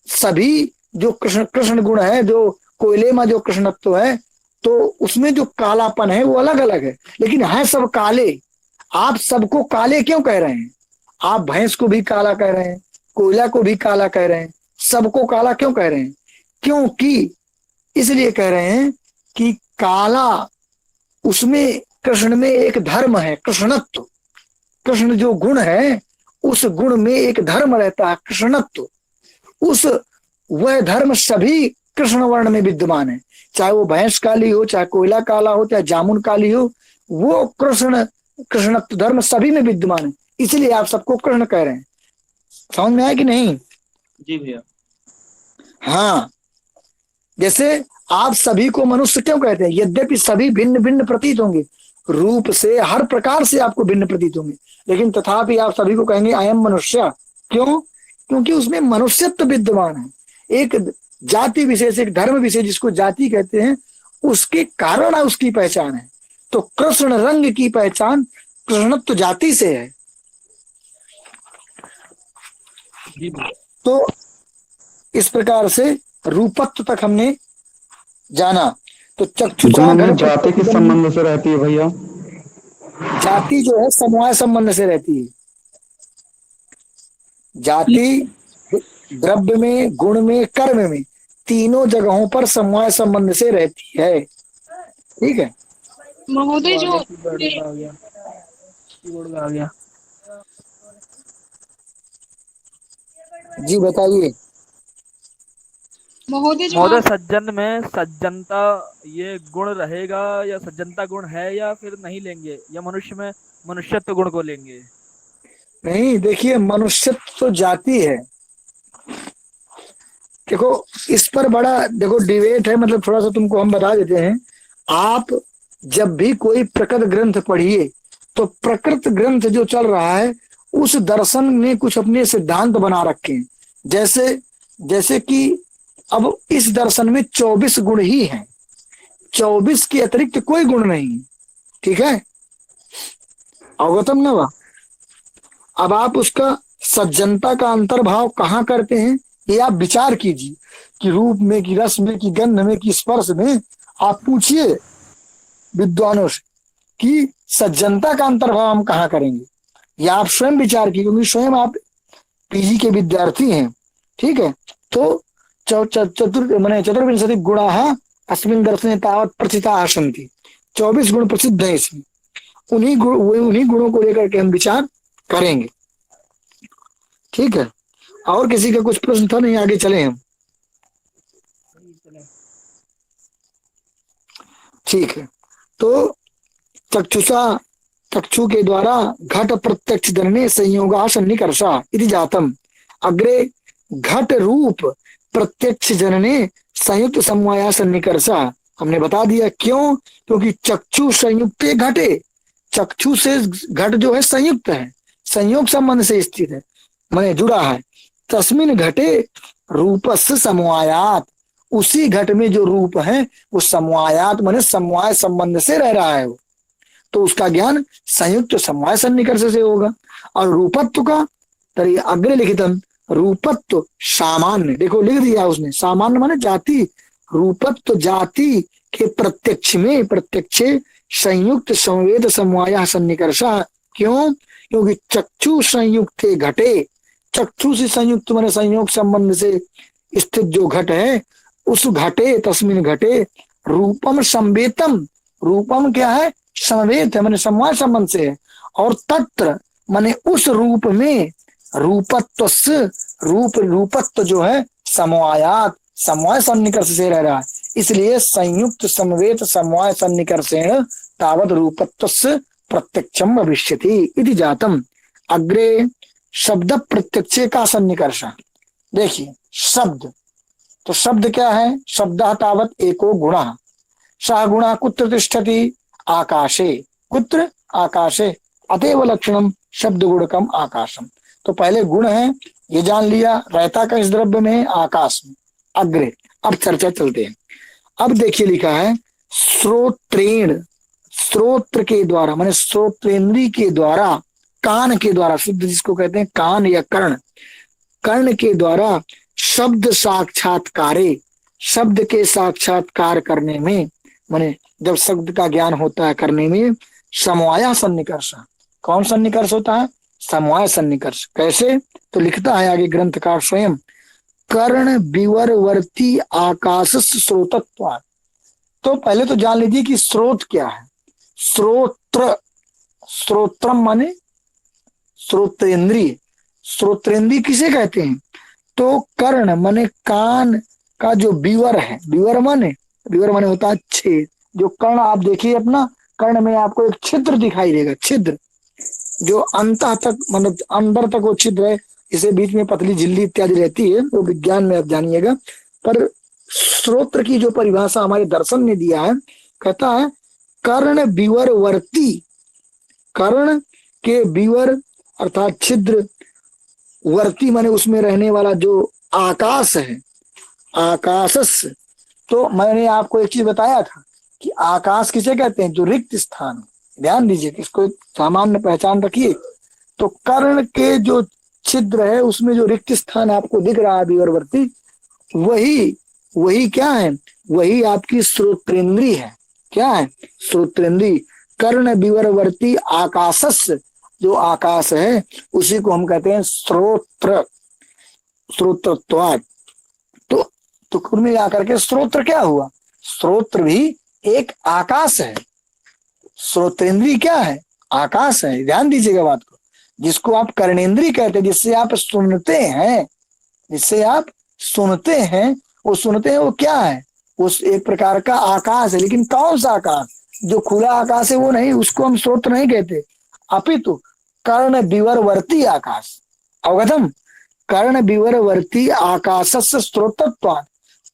सभी जो कृष्ण कृष्ण गुण है, जो कोयले में जो कृष्णत्व है, तो उसमें जो कालापन है वो अलग अलग है, लेकिन है सब काले। आप सबको काले क्यों कह रहे हैं? आप भैंस को भी काला कह रहे हैं, कोयला को भी काला कह रहे हैं, सबको काला क्यों कह रहे हैं? क्योंकि इसलिए कह रहे हैं कि काला, उसमें कृष्ण में एक धर्म है, कृष्णत्व। कृष्ण जो गुण है, उस गुण में एक धर्म रहता है, कृष्णत्व। उस वह धर्म सभी कृष्ण वर्ण में विद्यमान है। चाहे वो भैंस काली हो, चाहे कोयला काला हो, चाहे जामुन काली हो, वो कृष्णत्व धर्म सभी में विद्यमान है। इसलिए आप सबको कृष्ण कह रहे हैं। समझ में आया कि नहीं? जी भैया। हाँ, जैसे आप सभी को मनुष्य क्यों कहते हैं? यद्यपि सभी भिन्न भिन्न प्रतीत होंगे, रूप से हर प्रकार से आपको भिन्न प्रतीत होंगे, लेकिन तथापि आप सभी को कहेंगे अयम मनुष्य। क्यों? क्योंकि उसमें मनुष्यत्व विद्यमान है। एक जाति विशेष, एक धर्म विशेष, जिसको जाति कहते हैं, उसके कारण उसकी पहचान है। तो कृष्ण रंग की पहचान कृष्णत्व जाति से है। जी भैया। तो इस प्रकार से रूपत्व तक हमने जाना। तो चक्षुषा गुण में घट जाति किस संबंध से रहती है भैया? जाति जो है समवाय संबंध से रहती है। जाति द्रव्य में, गुण में, कर्म में, तीनों जगहों पर समवाय संबंध से रहती है। ठीक है? महोदय जो आ गया, कीबोर्ड में आ गया। जी बताइए। महोदय महोदय, आप सज्जन में सज्जनता ये गुण रहेगा, या सज्जनता गुण है या फिर नहीं लेंगे, या मनुष्य में मनुष्यत्व गुण को लेंगे? नहीं, देखिए, मनुष्यत्व तो जाति है। देखो, इस पर बड़ा देखो डिबेट है, मतलब थोड़ा सा तुमको हम बता देते हैं। आप जब भी कोई प्रकृत ग्रंथ पढ़िए, तो प्रकृत ग्रंथ जो चल रहा है उस दर्शन ने कुछ अपने सिद्धांत बना रखे हैं। जैसे जैसे कि अब इस दर्शन में 24 गुण ही हैं, 24 के अतिरिक्त कोई गुण नहीं है। ठीक है, अवगतम न हुआ? अब आप उसका सज्जनता का अंतर्भाव कहाँ करते हैं, ये आप विचार कीजिए कि रूप में, कि रस में, कि गंध में, कि स्पर्श में। आप पूछिए विद्वानों से कि सज्जनता का अंतर्भाव हम कहाँ करेंगे। या आप स्वयं विचार कीजिए, क्योंकि स्वयं आप पीजी के विद्यार्थी हैं। ठीक है, तो चतुर्विंशति गुणा अस्मिन् दर्शने तावत् प्रथिता सन्ति। 24 गुण प्रसिद्ध है इसमें। उन्हीं गुणों को लेकर के हम विचार करेंगे। ठीक है, और किसी का कुछ प्रश्न था? नहीं, आगे चले हम। ठीक है, तो चक्षु के द्वारा घट प्रत्यक्ष दर्शने संयोगा सन्निकर्षा इति जातम। अग्रे घट रूप प्रत्यक्ष जनने संयुक्त समवाया सन्निकर्षा। हमने बता दिया क्यों, क्योंकि चक्षु संयुक्त घटे, चक्षु से घट जो है संयुक्त है, संयोग संबंध से स्थित है, माने जुड़ा है। तस्मिन घटे रूपस्य समवायात, उसी घट में जो रूप है वो समवायात माने समवाय संबंध से रह रहा है वो, तो उसका ज्ञान संयुक्त समवाय सन्निकर्ष से होगा। और रूपत्व का तरी अग्रे लिखितम रूपत्व सामान्य, देखो लिख दिया उसने, सामान्य माने जाति, रूपत्व जाति के प्रत्यक्ष में प्रत्यक्ष संयुक्त संवेद समवाय सन्निकर्षा। क्यों? क्योंकि चक्षु संयुक्त घटे, चक्षु से संयुक्त माने संयोग संबंध से स्थित जो घट है, उस घटे तस्मिन घटे रूपम संवेतम, रूपम क्या है? समवेत है, माने समवाय संबंध से है। और तत्र माने उस रूप में रूपत्व, रूपत्व जो है समवायात, समवाय सन्निकर्ष से रह रहा है, इसलिए संयुक्त समवेत समवाय सन्निकर्षेण तावत रूपत्व प्रत्यक्षम भविष्यति इति जातम। अग्रे शब्द प्रत्यक्ष का सन्निकर्ष। देखिए शब्द, तो शब्द क्या है? शब्द तावत एको गुण, सह गुण कुत्र तिष्ठति? आकाशे। कुत्र? आकाशे। अतएव लक्षणम शब्द गुणकम आकाशम। तो पहले गुण है ये जान लिया, रहता का इस द्रव्य में, आकाश में। अग्रे अब चर्चा चलते हैं। अब देखिए लिखा है श्रोत्रेण, श्रोत्र के द्वारा माने श्रोत्रेंद्री के द्वारा, कान के द्वारा, शुद्ध जिसको कहते हैं कान या कर्ण, कर्ण के द्वारा शब्द साक्षात्कारे, शब्द के साक्षात्कार करने में, माने जब शब्द का ज्ञान होता है करने में, समवाय सन्निकर्ष। कौन सन्निकर्ष होता है? समवाय सन्निकर्ष। कैसे? तो लिखता है आगे ग्रंथकार स्वयं, कर्ण विवरवर्ती आकाश स्रोतत्व। तो पहले तो जान लीजिए कि स्रोत क्या है। श्रोत्र, श्रोत्रम माने श्रोत्रेंद्रिय, श्रोत्रेंद्रिय किसे कहते हैं? तो कर्ण माने कान का जो विवर है, विवर माने होता है छेद। जो कर्ण आप देखिए अपना, कर्ण में आपको एक छिद्र दिखाई देगा, छिद्र जो अंत तक मतलब अंदर तक वो छिद्र है, इसे बीच में पतली झिल्ली इत्यादि रहती है, वो विज्ञान में आप जानिएगा। पर श्रोत्र की जो परिभाषा हमारे दर्शन ने दिया है, कहता है कर्ण विवरवर्ती, कर्ण के विवर अर्थात छिद्र, वर्ती माने उसमें रहने वाला जो आकाश है, आकाशस। तो मैंने आपको एक चीज बताया था कि आकाश किसे कहते हैं? जो रिक्त स्थान। ध्यान दीजिए, इसको सामान्य पहचान रखिए। तो कर्ण के जो छिद्र है उसमें जो रिक्त स्थान आपको दिख रहा है विवरवर्ती, वही क्या है? वही आपकी श्रोत्रेंद्री है। क्या है? श्रोत्रेंद्री। कर्ण विवरवर्ती आकाशस, जो आकाश है उसी को हम कहते हैं श्रोत्र, श्रोत्रत्वात्। तो कुल मिला करके श्रोत्र क्या हुआ? श्रोत्र भी एक आकाश है। श्रोत्रेंद्री क्या है? आकाश है। ध्यान दीजिएगा बात को। जिसको आप कर्णेंद्री कहते हैं, जिससे आप सुनते हैं, जिससे आप सुनते हैं, वो सुनते हैं वो क्या है, उस एक प्रकार का आकाश है, लेकिन कौन सा आकाश, जो खुला आकाश है वो नहीं, उसको हम श्रोत्र नहीं कहते, अपितु कर्ण विवरवर्ती आकाश। अवगतम? कर्ण विवरवर्ती आकाश से स्रोतत्वात्,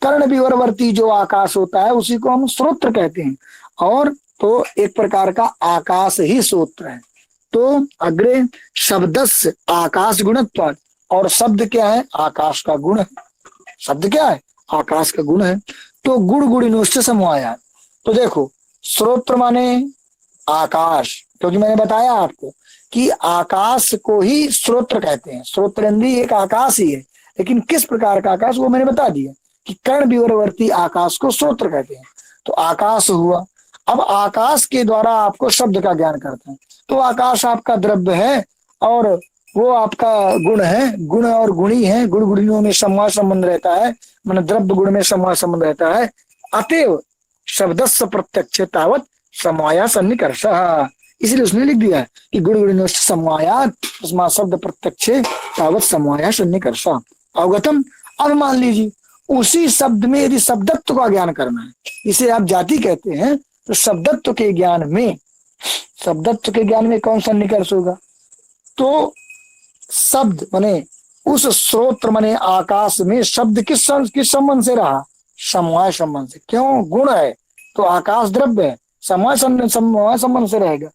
कर्ण विवरवर्ती जो आकाश होता है उसी को हम श्रोत्र कहते हैं, और तो एक प्रकार का आकाश ही श्रोत्र है। तो अग्रे शब्दस्य आकाश गुणत्वात्, और शब्द क्या है, आकाश का गुण है। शब्द क्या है, आकाश का गुण है। तो गुण गुणिनोश्च समवायात्, तो देखो श्रोत्र माने आकाश, क्योंकि मैंने बताया आपको कि आकाश को ही श्रोत्र कहते हैं, श्रोत्रेंद्रिय एक आकाश ही है, लेकिन किस प्रकार का आकाश वो मैंने बता दिया कि कर्ण विवरवर्ती आकाश को श्रोत्र कहते हैं। तो आकाश हुआ। अब आकाश के द्वारा आपको शब्द का ज्ञान करते हैं, तो आकाश आपका द्रव्य है और वो आपका गुण है, गुण और गुणी है, गुण गुणियों में समवाय संबंध रहता है, माने द्रव्य गुण में समवाय संबंध रहता है। अतएव शब्दस्य प्रत्यक्ष तावत समवाया सन्निकर्ष, इसलिए उसने लिख दिया कि गुण गुणिनों समवायात् तस्मात् शब्द प्रत्यक्ष तावत समवाया सन्निकर्ष। अवगतम? अब मान लीजिए उसी शब्द में यदि शब्दत्व का ज्ञान करना है, इसे आप जाति कहते हैं, तो शब्दत्व के ज्ञान में, शब्दत्व के ज्ञान में कौन सा निकर्ष होगा, तो शब्द माने उस स्रोत्र माने आकाश में शब्द किस संबंध से रहा, समवाय संबंध से। क्यों? गुण है तो आकाश द्रव्य है, समवाय संबंध से रहेगा।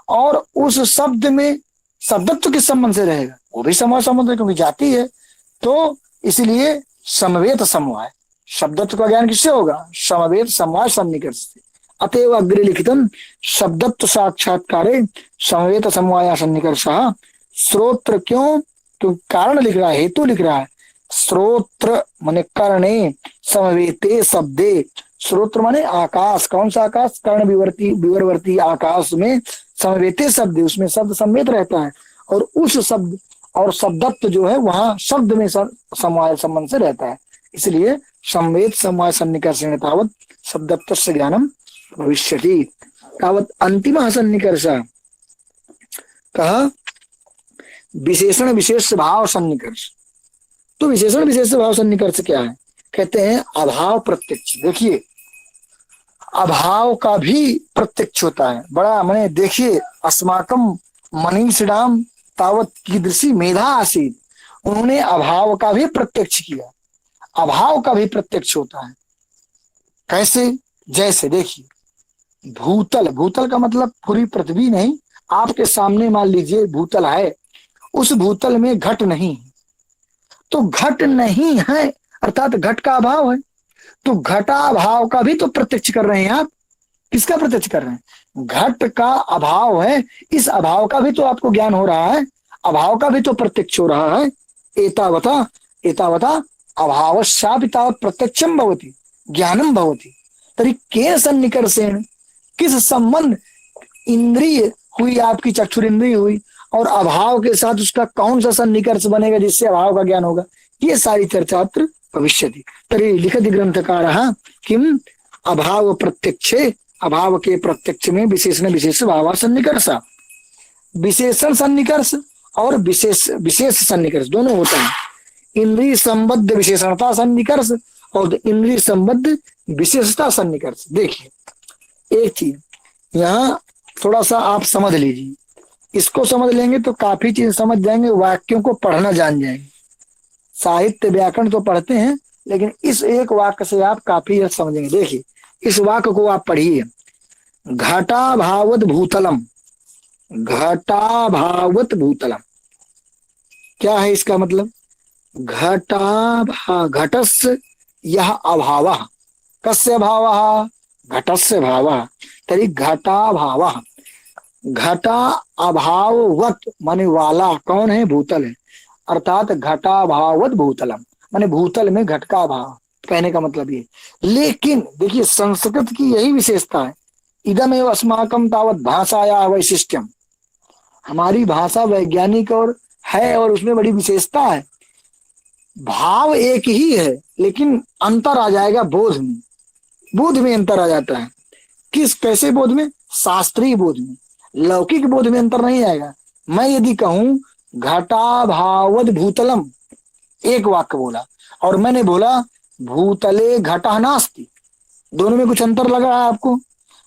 और उस शब्द में शब्दत्व किस संबंध से रहेगा, वो भी समवाय संबंध है, क्योंकि जाति है। तो इसलिए समवेत समवाय, शब्दत्व का ज्ञान किससे होगा, समवेत समवाय सन्निकर्ष से। अतएव अग्रे लिखितम शब्दत्व साक्षात्कारे समवेत समवाय सन्निकर्ष। श्रोत्र क्यों, तो कारण लिख रहा है, हेतु लिख रहा है। श्रोत्र माने कर्णे समवेते शब्दे, श्रोत्र माने आकाश, कौन सा आकाश, कर्ण विवरवर्ती आकाश में समवेते शब्द, उसमें शब्द समवेत रहता है, और उस शब्द और शब्दत्व जो है वहां शब्द में समवाय संबंध से रहता है, इसलिए समवेत समवाय सन्निकर्षेण तावत शब्दत्व से ज्ञानम भविष्यति। तावत अंतिम सन्निकर्ष कहा विशेषण विशेष भाव सन्निकर्ष। तो विशेषण विशेष भाव सन्निकर्ष क्या है, कहते हैं अभाव प्रत्यक्ष। देखिए अभाव का भी प्रत्यक्ष होता है, बड़ा मैंने देखिए अस्माकम मनीषिणाम तावत कीदृशी मेधा आसीत, उन्होंने अभाव का भी प्रत्यक्ष किया। अभाव का भी प्रत्यक्ष होता है, कैसे, जैसे देखिए भूतल, भूतल का मतलब पूरी पृथ्वी नहीं, आपके सामने मान लीजिए भूतल है, उस भूतल में घट नहीं है, तो घट नहीं है अर्थात घट का अभाव है, तो घटाभाव का भी तो प्रत्यक्ष कर रहे हैं आप। किसका प्रत्यक्ष कर रहे हैं, घट का अभाव है, इस अभाव का भी तो आपको ज्ञान हो रहा है, अभाव का भी तो प्रत्यक्ष हो रहा है। एतावता एतावता अभावस्यापि तावत् प्रत्यक्षम भवति ज्ञानम भवति, तर्हि केन सन्निकर्षेण, किस संबंध, इंद्रिय हुई आपकी चक्षुरिंद्रिय हुई, और अभाव के साथ उसका कौन सा सन्निकर्ष बनेगा जिससे अभाव का ज्ञान होगा, ये सारी चर्चा अत्र भविष्यति। तर्हि लिखति ग्रंथकारः किम अभाव प्रत्यक्षे, अभाव के प्रत्यक्ष में विशेषण विशेष भाव सन्निकर्ष, विशेषण सन्निकर्ष और विशेष सन्निकर्ष दोनों होता है। इंद्रिय संबद्ध विशेषणता सन्निकर्ष और इंद्रिय संबद्ध विशेषता सन्निकर्ष। देखिए एक चीज यहाँ थोड़ा सा आप समझ लीजिए, इसको समझ लेंगे तो काफी चीज समझ जाएंगे, वाक्यों को पढ़ना जान जाएंगे। साहित्य व्याकरण तो पढ़ते हैं, लेकिन इस एक वाक्य से आप काफी समझेंगे। देखिए इस वाक्य को आप पढ़िए, घटाभावत भूतलम, घटाभावत भूतलम, क्या है इसका मतलब, घटस्य यह अभाव, कस्य अभाव, घटस्य भाव, तरी घटाभाव, घटा अभाववत माने वाला कौन है, भूतल है, अर्थात घटाभावत भूतलम माने भूतल में घट का अभाव, कहने का मतलब ये। लेकिन देखिए संस्कृत की यही विशेषता है, इदमेव अस्माकं तावत भाषाया वैशिष्ट्यम, हमारी भाषा वैज्ञानिक और है और उसमें बड़ी विशेषता है। भाव एक ही है लेकिन अंतर आ जाएगा बोध में, बोध में अंतर आ जाता है। किस कैसे बोध में, शास्त्रीय बोध में, लौकिक बोध में अंतर नहीं आएगा। मैं यदि कहूं घटाभावत भूतलम, एक वाक्य बोला, और मैंने बोला भूतले घटः नास्ति। दोनों में कुछ अंतर लग रहा है आपको?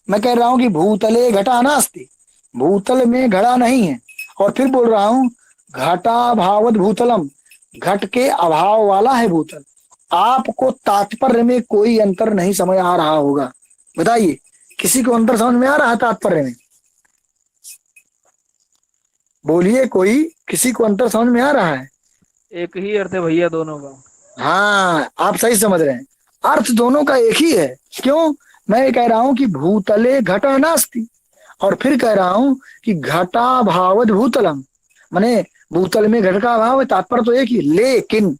मैं कह रहा हूं कि भूतले घटः नास्ति, भूतल में घड़ा नहीं है, और फिर बोल रहा हूं घटाभावत भूतलम, घट के अभाव वाला है भूतल। आपको तात्पर्य में कोई अंतर नहीं समझ आ रहा होगा, बताइए किसी को अंतर समझ में आ रहा है तात्पर्य में? बोलिए, कोई किसी को अंतर समझ में आ रहा है? एक ही अर्थ है भैया दोनों का। हाँ, आप सही समझ रहे हैं, अर्थ दोनों का एक ही है। क्यों? मैं कह रहा हूं कि भूतले घटः नास्ति, और फिर कह रहा हूं कि घटाभावत भूतलम, माने भूतल में घट का अभाव है, तात्पर्य तो एक ही। लेकिन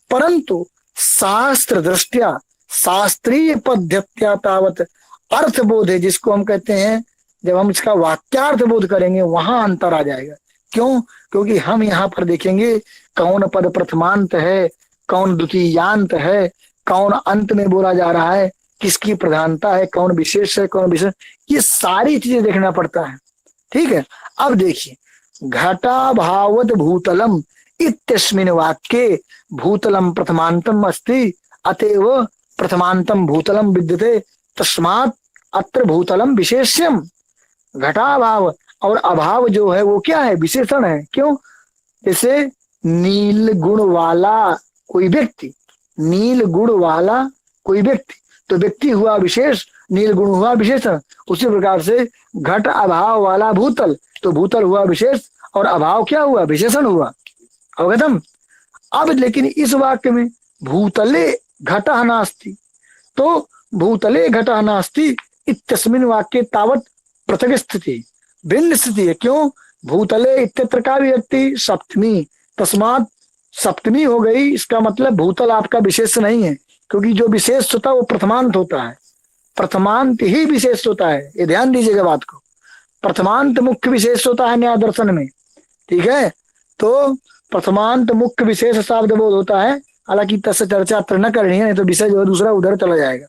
परंतु शास्त्र दृष्टया, शास्त्रीय पद्धत्या तावत अर्थबोध है, जिसको हम कहते हैं, जब हम इसका वाक्यार्थ बोध करेंगे वहां अंतर आ जाएगा। क्यों? क्योंकि हम यहाँ पर देखेंगे कौन पद प्रथमांत है, कौन द्वितीयांत है, कौन अंत में बोला जा रहा है, किसकी प्रधानता है, कौन विशेष है, कौन विशेष, ये सारी चीजें देखना पड़ता है। ठीक है, अब देखिए, घटाभावत भूतलम इत्यस्मिन् वाक्ये भूतलम प्रथमांतम अस्ति, अतएव प्रथमांतम भूतलम विद्यते, तस्मात् अत्र भूतलम विशेष्यम। घटाभाव और अभाव जो है वो क्या है? विशेषण है। क्यों? जैसे नील गुण वाला कोई व्यक्ति, नील गुण वाला कोई व्यक्ति, तो व्यक्ति हुआ विशेष, नील गुण हुआ विशेषण। उसी प्रकार से घट अभाव वाला भूतल, तो भूतल हुआ विशेष और अभाव क्या हुआ? विशेषण हुआ। अवगतम? अब लेकिन इस वाक्य में भूतले घटः नास्ति, तो भूतले घटः नास्ति इत्यस्मिन् वाक्ये तावत पृथक स्थिति, भिन्न स्थिति है। क्यों? भूतले इत्यत्र का विभक्ति सप्तमी, तस्मात सप्तमी हो गई, इसका मतलब भूतल आपका विशेष नहीं है, क्योंकि जो विशेष होता है वो प्रथमांत होता है, प्रथमांत ही विशेष होता है। ये ध्यान दीजिएगा बात को, प्रथमांत मुख्य विशेष होता है न्याय दर्शन में। ठीक है, तो प्रथमांत मुख्य विशेष शब्द बोध होता है। हालांकि तस्य चर्चा अत्र न करनी है, नहीं तो विषय जो है दूसरा उधर चला जाएगा।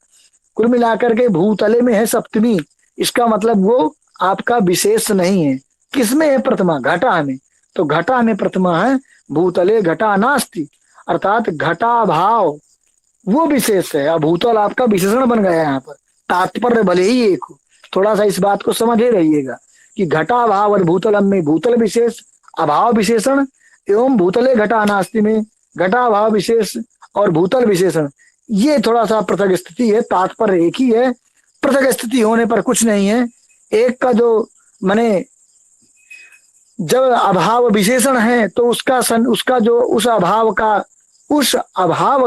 कुल मिलाकर के भूतले में है सप्तमी, इसका मतलब वो आपका विशेष नहीं है। किसमें है? प्रथमा, घटा में। तो घटा में प्रथमा है, भूतले घटा नास्ति, अर्थात घटा भाव वो विशेष है, अब भूतल आपका विशेषण बन गया। यहाँ पर तात्पर्य भले ही एक हो, थोड़ा सा इस बात को समझे रहिएगा कि घटा भाव और भूतलम में भूतल विशेष, अभाव विशेषण, एवं भूतले घटा नास्ति में घटा भाव विशेष और भूतल विशेषण, ये थोड़ा सा पृथक स्थिति है। तात्पर्य एक ही है, पृथक स्थिति होने पर कुछ नहीं है। एक का जो माने जब अभाव विशेषण है तो उसका जो उस अभाव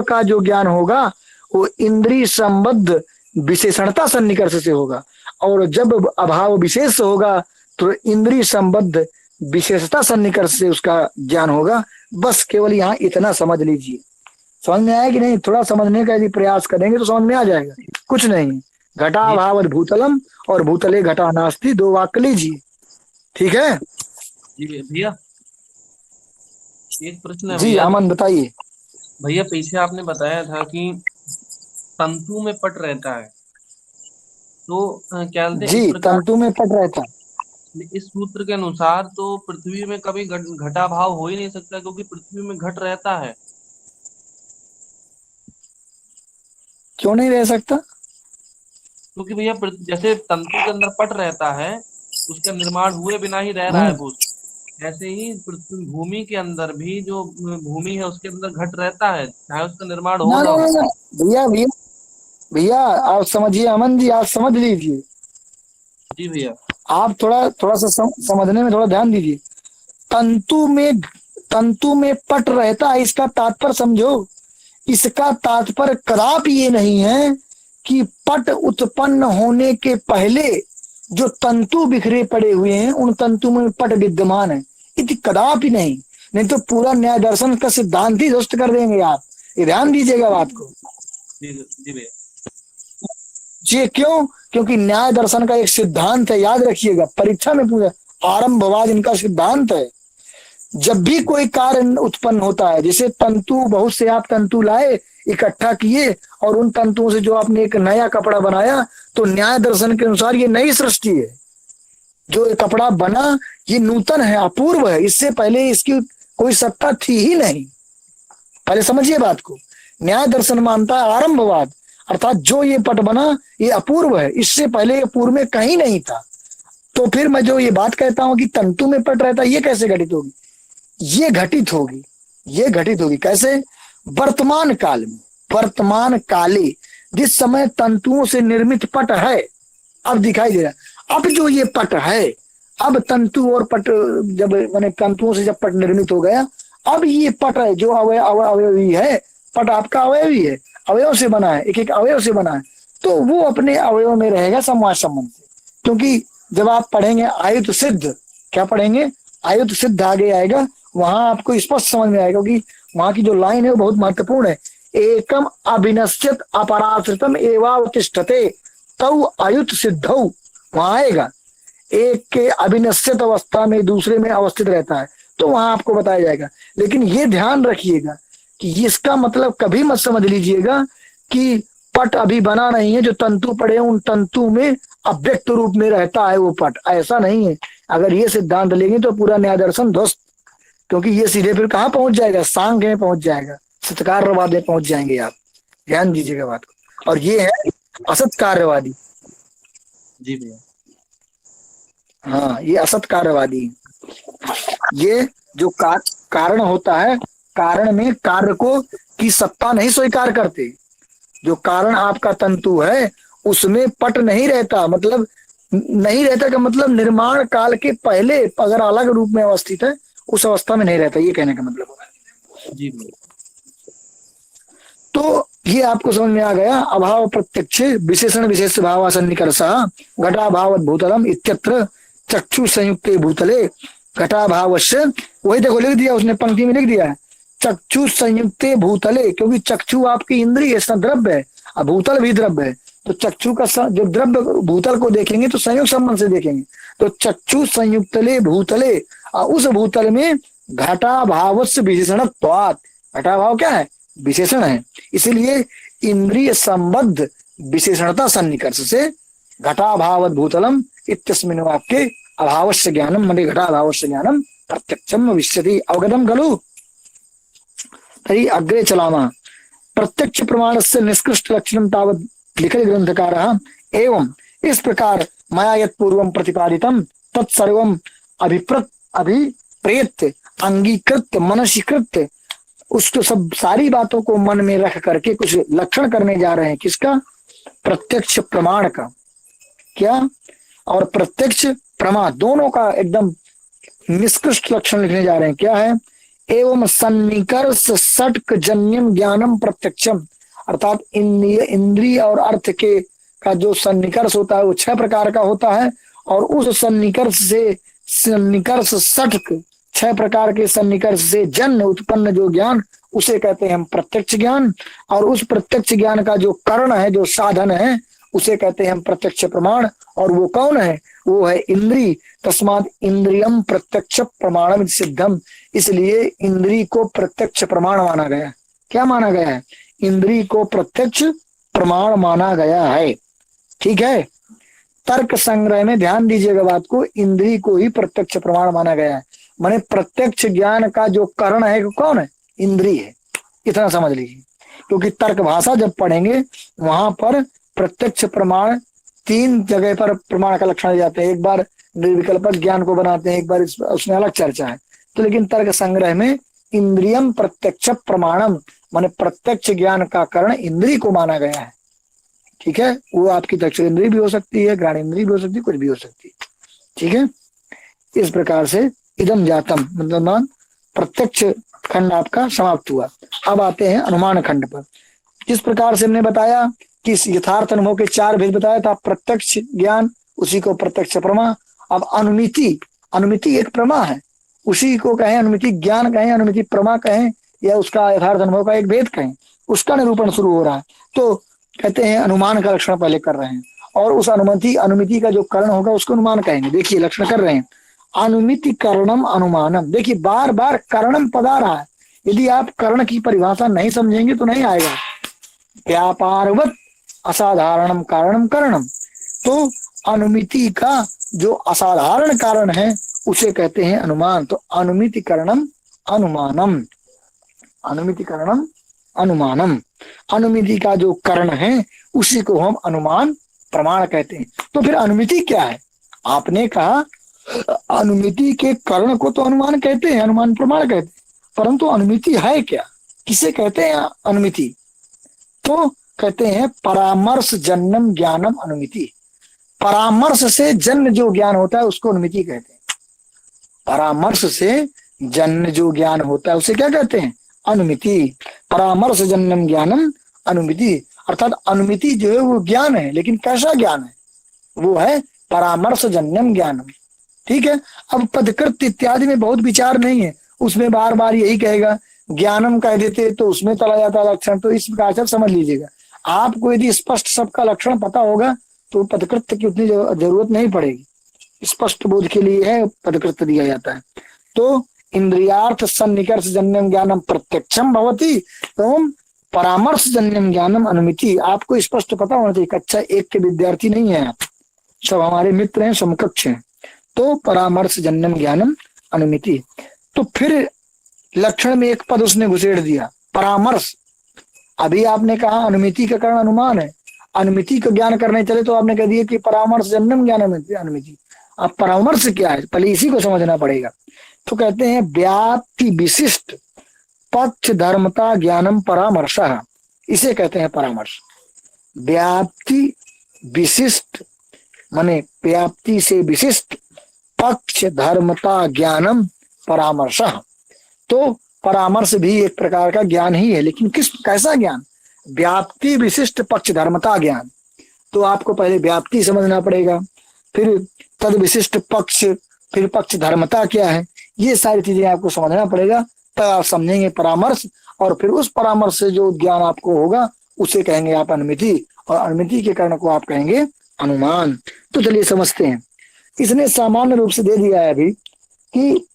का जो ज्ञान होगा वो इंद्रिय संबद्ध विशेषणता सन्निकर्ष से होगा, और जब अभाव विशेष होगा तो इंद्रिय संबद्ध विशेषता सन्निकर्ष से उसका ज्ञान होगा। बस केवल यहाँ इतना समझ लीजिए। समझ में आया कि नहीं? थोड़ा समझने का यदि प्रयास करेंगे तो समझ में आ जाएगा। कुछ नहीं, घटा भाव भूतलम और भूतले घटा नास्ति, दो वाक्य लीजिए। ठीक है जी भैया, एक प्रश्न है जी। भैया। अमन बताइए। भैया पीछे आपने बताया था कि तंतु में पट रहता है, तो क्या बोलते हैं जी, इस प्रकार तंतु में पट रहता है। इस सूत्र के अनुसार तो पृथ्वी में कभी घटा भाव हो ही नहीं सकता, क्योंकि पृथ्वी में घट रहता है। क्यों नहीं रह सकता? क्योंकि भैया जैसे तंतु के अंदर पट रहता है, उसका निर्माण हुए बिना ही रह रहा है वो, ऐसे ही पृथ्वी भूमि के अंदर भी जो भूमि है उसके अंदर घट रहता है, चाहे उसका निर्माण हो ना हो। भैया भैया भैया आप समझिए, अमन जी आप समझ लीजिए। जी भैया, आप थोड़ा सा समझने में थोड़ा ध्यान दीजिए। तंतु में पट रहता है, इसका तात्पर्य समझो। इसका तात्पर्य कदापि ये नहीं है कि पट उत्पन्न होने के पहले जो तंतु बिखरे पड़े हुए हैं उन तंतु में पट विद्यमान है, इति कदापि नहीं। नहीं तो पूरा न्याय दर्शन का सिद्धांत ही ध्वस्त कर देंगे आप। ये ध्यान दीजिएगा बात को। जी भैया। ये क्यों? क्योंकि न्याय दर्शन का एक सिद्धांत है, याद रखिएगा, परीक्षा में पूछा, आरंभवाद इनका सिद्धांत है। जब भी कोई कार्य उत्पन्न होता है, जैसे तंतु, बहुत से आप तंतु लाए, इकट्ठा किए, और उन तंतुओं से जो आपने एक नया कपड़ा बनाया, तो न्याय दर्शन के अनुसार ये नई सृष्टि है। जो ये कपड़ा बना ये नूतन है, अपूर्व है, इससे पहले इसकी कोई सत्ता थी ही नहीं। पहले समझिए बात को। न्याय दर्शन मानता है आरंभवाद, अर्थात जो ये पट बना ये अपूर्व है, इससे पहले ये पूर्व में कहीं नहीं था। तो फिर मैं जो ये बात कहता हूं कि तंतु में पट रहता है, ये कैसे घटित होगी? ये घटित होगी, ये घटित होगी कैसे? वर्तमान काल में, वर्तमान काले जिस समय तंतुओं से निर्मित पट है, अब दिखाई दे रहा है। अब जो ये पट है, अब तंतु और पट जब मैंने तंतुओं से जब पट निर्मित हो गया, अब ये पट है जो अवयवी है, पट आपका अवयवी है, अवयव से बना है, एक एक अवयव से बना है, तो वो अपने अवयव में रहेगा समवाय संबंध से। क्योंकि जब आप पढ़ेंगे आयुत सिद्ध, क्या पढ़ेंगे? आयुत सिद्ध आगे आएगा, वहां आपको स्पष्ट समझ में आएगा, क्योंकि वहां की जो लाइन है वो बहुत महत्वपूर्ण है। एकम अभिनश्चित अपराश्रितम एवावतिष्ठते तौ अयुत सिद्धौ, वहां आएगा। एक के अभिनश्चित अवस्था में दूसरे में अवस्थित रहता है, तो वहां आपको बताया जाएगा। लेकिन ये ध्यान रखिएगा कि इसका मतलब कभी मत समझ लीजिएगा कि पट अभी बना नहीं है, जो तंतु पड़े उन तंतु में अव्यक्त रूप में रहता है वो पट, ऐसा नहीं है। अगर ये सिद्धांत लेंगे तो पूरा न्याय दर्शन ध्वस्त, क्योंकि ये सीधे फिर कहाँ पहुंच जाएगा? सांख्य में पहुंच जाएगा, सत्कार्यवाद में पहुंच जाएंगे आप, ध्यान दीजिएगा बात को। और ये है असत्कार्यवादी। जी भैया। हाँ, ये असत्कार्यवादी। ये जो कारण होता है, कारण में कार्य को की सत्ता नहीं स्वीकार करते। जो कारण आपका तंतु है उसमें पट नहीं रहता, मतलब नहीं रहता का मतलब निर्माण काल के पहले अगर अलग रूप में अवस्थित है उस अवस्था में नहीं रहता, ये कहने का मतलब होगा। जी भैया। तो ये आपको समझ में आ गया। अभाव प्रत्यक्ष विशेषण विशेष भाव सन्निकर्षः घटाभाव भूतलम इत्यत्र चक्षु संयुक्त भूतले घटाभावस्य, वही देखो लिख दिया उसने, पंक्ति में लिख दिया है चक्षु संयुक्त भूतले, क्योंकि चक्षु आपकी इंद्रिय द्रव्य है और भूतल भी द्रव्य है। तो चक्षु का जो द्रव्य भूतल को देखेंगे तो संयोग संबंध से देखेंगे। तो चक्षु संयुक्तले भूतले, और उस भूतल में घटाभावस्य विशेषणत्वात्, घटाभाव क्या है? विशेषण है, इसलिए इंद्रिय संबद्ध विशेषणता सन्निकर्ष से घटाभाव भूतलम इत्यस्मिन् वाक्ये अभावस्य ज्ञानम मने घटाभावस्य ज्ञानम प्रत्यक्षम विश्यति। अवगतम खलु? तर्हि अग्रे चलामः। प्रत्यक्ष प्रमाण से निष्कृष्ट लक्षणम तावत् लिखति ग्रंथकारः। एवं इस प्रकार मया यत् पूर्वं प्रतिपादितम तत्सर्वम् अभिप्रेत्य अंगीकृत मनसीकृत, उसको सब सारी बातों को मन में रख करके कुछ लक्षण करने जा रहे हैं। किसका? प्रत्यक्ष प्रमाण का। क्या? और प्रत्यक्ष प्रमाण दोनों का एकदम निष्कृष्ट लक्षण लिखने जा रहे हैं। क्या है? एवं सन्निकर्ष षट्क जन्यम ज्ञानम प्रत्यक्षम, अर्थात इंद्रिय और अर्थ के का जो सन्निकर्ष होता है वो 6 प्रकार का होता है, और उस सन्निकर्ष षट्क 6 प्रकार के सन्निकर्ष से जन्य उत्पन्न जो ज्ञान, उसे कहते हैं हम प्रत्यक्ष ज्ञान। और उस प्रत्यक्ष ज्ञान का जो करण है, जो साधन है, उसे कहते हैं हम प्रत्यक्ष प्रमाण। और वो कौन है? वो है इंद्री। तस्मात् इंद्रियम प्रत्यक्ष प्रमाणम सिद्धम, इसलिए इंद्री को प्रत्यक्ष प्रमाण माना गया। क्या माना गया है? इंद्री को प्रत्यक्ष प्रमाण माना गया है। ठीक है, तर्क संग्रह में ध्यान दीजिएगा बात को, इंद्री को ही प्रत्यक्ष प्रमाण माना गया है। माने प्रत्यक्ष ज्ञान का जो कारण है कौन है? इंद्री है, इतना समझ लीजिए। क्योंकि तर्क भाषा जब पढ़ेंगे वहां पर प्रत्यक्ष प्रमाण 3 जगह पर प्रमाण का लक्षण दिए जाते हैं। एक बार निर्विकल्पक ज्ञान को बनाते हैं, एक बार उसमें अलग चर्चा है। तो लेकिन तर्क संग्रह में इंद्रियम प्रत्यक्ष प्रमाणम माने प्रत्यक्ष ज्ञान का कारण इंद्री को माना गया है। ठीक है, वो आपकी चक्षु इंद्री भी हो सकती है, घ्राण इंद्री भी हो सकती है, कुछ भी हो सकती है। ठीक है, इस प्रकार से इदम जातम मतलब प्रत्यक्ष खंड आपका समाप्त हुआ। अब आते हैं अनुमान खंड पर। जिस प्रकार से हमने बताया कि यथार्थ अनुभव के 4 भेद बताया था, प्रत्यक्ष ज्ञान उसी को प्रत्यक्ष प्रमा। अब अनुमिति, अनुमिति एक प्रमा है, उसी को कहें अनुमिति ज्ञान कहें, अनुमिति प्रमा कहें, या उसका यथार्थ अनुभव का एक भेद कहें, उसका निरूपण शुरू हो रहा है। तो कहते हैं अनुमान का लक्षण पहले कर रहे हैं, और उस अनुमिति का जो करण होगा उसको अनुमान कहेंगे। देखिए लक्षण कर रहे हैं, अनुमिति करणम अनुमानम। देखिए बार बार करणम पद आ रहा है, यदि आप कर्ण की परिभाषा नहीं समझेंगे तो नहीं आएगा। व्यापारवत असाधारणम कारणम करणम, तो अनुमिति का जो असाधारण कारण है उसे कहते हैं अनुमान। तो अनुमिति करणम अनुमानम, अनुमिति करणम अनुमानम। अनुमिति का जो करण है उसी को हम अनुमान प्रमाण कहते हैं। तो फिर अनुमिति क्या है? आपने कहा अनुमिति के कर्ण को तो अनुमान कहते हैं, अनुमान प्रमाण कहते हैं, परंतु अनुमिति है क्या? किसे कहते हैं अनुमिति? तो कहते हैं परामर्श जन्म ज्ञानम अनुमिति। परामर्श से जन्म जो ज्ञान होता है उसको अनुमिति कहते हैं। परामर्श से जन्म जो ज्ञान होता है उसे क्या कहते हैं? अनुमिति। परामर्श जन्म ज्ञानम अनुमिति, अर्थात अनुमिति जो है वो ज्ञान है, लेकिन कैसा ज्ञान है? वो है परामर्श जन्यम ज्ञानम। ठीक है। अब पदकृत इत्यादि में बहुत विचार नहीं है, उसमें बार बार यही कहेगा, ज्ञानम कह देते तो उसमें चला जाता लक्षण। तो इस प्रकार से समझ लीजिएगा, आपको यदि स्पष्ट सबका लक्षण पता होगा तो पदकृत की उतनी जरूरत नहीं पड़ेगी। स्पष्ट बोध के लिए है पदकृत दिया जाता है। तो इंद्रियार्थ सन्निकर्ष जन्यम ज्ञानम प्रत्यक्षम भवति एवं परामर्श जन्यम ज्ञानम अनुमिति। आपको स्पष्ट पता होना चाहिए। कक्षा 1 के विद्यार्थी नहीं है आप, सब हमारे मित्र हैं, समकक्ष हैं। तो परामर्श जन्यम ज्ञानम अनुमिति। तो फिर लक्षण में एक पद उसने घुसेड़ दिया, परामर्श। अभी आपने कहा अनुमिति का कारण अनुमान है, अनुमिति को ज्ञान करने चले तो आपने कह दिया कि परामर्श जन्यम ज्ञान अनुमिति। अब परामर्श क्या है, पहले इसी को समझना पड़ेगा। तो कहते हैं व्याप्ति विशिष्ट पक्ष धर्मता ज्ञानम परामर्श, इसे कहते हैं परामर्श। व्याप्ति विशिष्ट माने व्याप्ति से विशिष्ट पक्ष धर्मता ज्ञानम परामर्श। तो परामर्श भी एक प्रकार का ज्ञान ही है, लेकिन कैसा ज्ञान? व्याप्ति विशिष्ट पक्ष धर्मता ज्ञान। तो आपको पहले व्याप्ति समझना पड़ेगा, फिर तद विशिष्ट पक्ष, फिर पक्ष धर्मता क्या है, ये सारी चीजें आपको समझना पड़ेगा, तब आप समझेंगे परामर्श। और फिर उस परामर्श से जो ज्ञान आपको होगा उसे कहेंगे आप अनुमिति, और अनुमिति के कारण को आप कहेंगे अनुमान। तो चलिए समझते हैं। इसने सामान्य रूप से दे दिया है अभी कि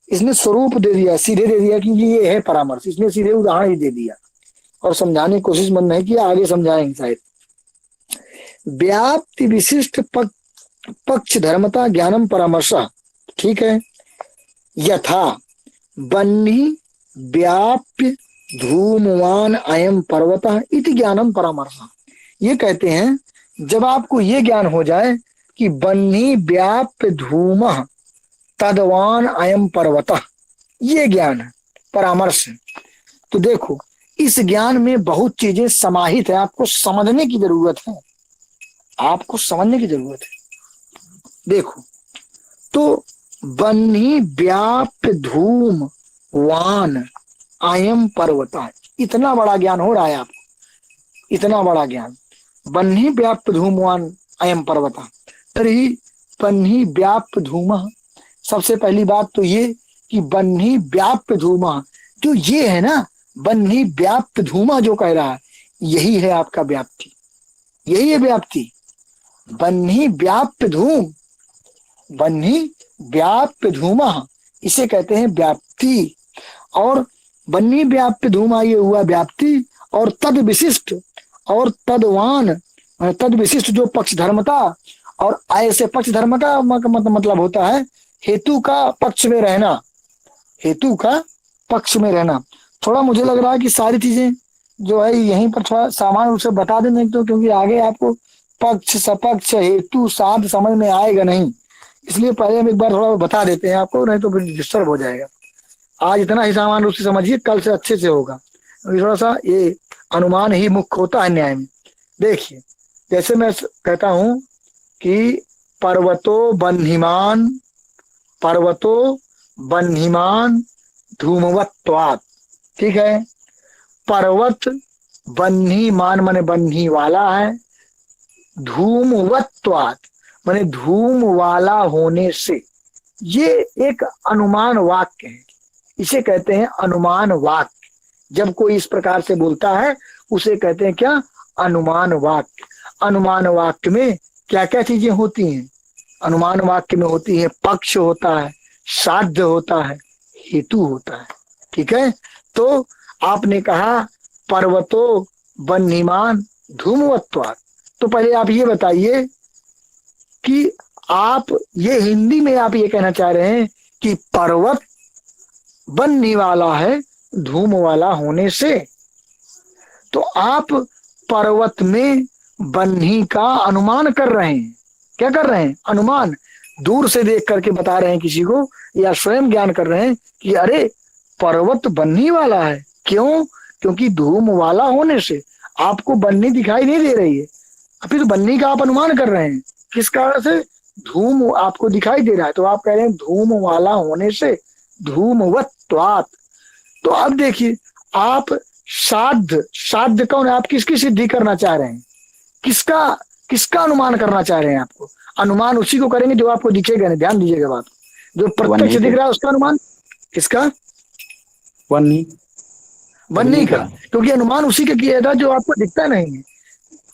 इसने स्वरूप दे दिया, सीधे दे दिया कि ये है परामर्श। इसने सीधे उदाहरण ही दे दिया और समझाने की कोशिश मन नहीं किया, आगे समझाएंगे शायद। व्याप्ति विशिष्ट पक्ष धर्मता ज्ञानम परामर्श। ठीक है। यथा बन्ही व्याप्य धूमवान अयम पर्वतः इति ज्ञानम परामर्श। ये कहते हैं जब आपको ये ज्ञान हो जाए कि बन्ही व्याप्य धूम तदवान अयम पर्वतः, ये ज्ञान है, परामर्श है। तो देखो इस ज्ञान में बहुत चीजें समाहित है, आपको समझने की जरूरत है, आपको समझने की जरूरत है। देखो तो बन्ही व्याप्य धूम वान अयम पर्वतः, इतना बड़ा ज्ञान हो रहा है आपको, इतना बड़ा ज्ञान। बन्ही व्याप्य धूमवान अयम पर्वतः, तरी बन्ही व्याप्य धूम। सबसे पहली बात तो ये कि बन्ही व्याप्य धूमा, जो ये है ना बन्ही व्याप्य धूमा जो कह रहा है, यही है आपका व्याप्ति, यही है व्याप्ति। बन्ही व्याप्य धूम, बन्ही व्याप्य धूमा, इसे कहते हैं व्याप्ति। और बन्ही व्याप्य धूमा ये हुआ व्याप्ति। और तद विशिष्ट और तदवान, तद विशिष्ट जो पक्ष धर्मता, और ऐसे पक्ष धर्म का मतलब होता है हेतु का पक्ष में रहना, हेतु का पक्ष में रहना। थोड़ा मुझे लग रहा है कि सारी चीजें जो है यहीं पर थोड़ा सामान्य रूप से बता दें, तो क्योंकि आगे आपको पक्ष सपक्ष हेतु साध समझ में आएगा नहीं, इसलिए पहले हम एक बार थोड़ा बता देते हैं आपको, नहीं तो फिर डिस्टर्ब हो जाएगा। आज इतना ही सामान्य रूप से समझिए, कल से अच्छे से होगा। थोड़ा सा ये अनुमान ही मुख्य होता है न्याय में। देखिए जैसे मैं कहता हूं कि पर्वतो बन्हीमान धूमवत्वात्, ठीक है। पर्वत बन्हीमान माने बन्ही वाला है, धूमवत्वात् माने धूम वाला होने से, ये एक अनुमान वाक्य है, इसे कहते हैं अनुमान वाक्य। जब कोई इस प्रकार से बोलता है उसे कहते हैं क्या? अनुमान वाक्य। अनुमान वाक्य में क्या क्या चीजें होती हैं? अनुमान वाक्य में होती है पक्ष होता है, साध्य होता है, हेतु होता है। ठीक है। तो आपने कहा पर्वतो बन्हीमान धूमवत्वात्, तो पहले आप ये बताइए कि आप ये हिंदी में आप ये कहना चाह रहे हैं कि पर्वत बनने वाला है धूम वाला होने से, तो आप पर्वत में बन्ही का अनुमान कर रहे हैं। क्या कर रहे हैं? अनुमान। दूर से देख करके बता रहे हैं किसी को, या स्वयं ज्ञान कर रहे हैं कि अरे पर्वत बन्ही वाला है। क्यों? क्योंकि धूम वाला होने से आपको बन्ही दिखाई नहीं दे रही है, अभी तो बन्ही का आप अनुमान कर रहे हैं। किस कारण से? धूम आपको दिखाई दे रहा है, तो आप कह रहे हैं धूम वाला होने से, धूमवत्वात्। तो अब देखिए, आप साध्य, साध्य कौन है? आप किसकी सिद्धि करना चाह रहे हैं? किसका किसका अनुमान करना चाह रहे हैं? आपको अनुमान उसी को करेंगे जो आपको दिखेगा नहीं। ध्यान दीजिएगा बात, जो प्रत्यक्ष दिख रहा है उसका अनुमान। किसका? बन्ही। बन्ही का, क्योंकि अनुमान उसी का किया था जो आपको दिखता नहीं है।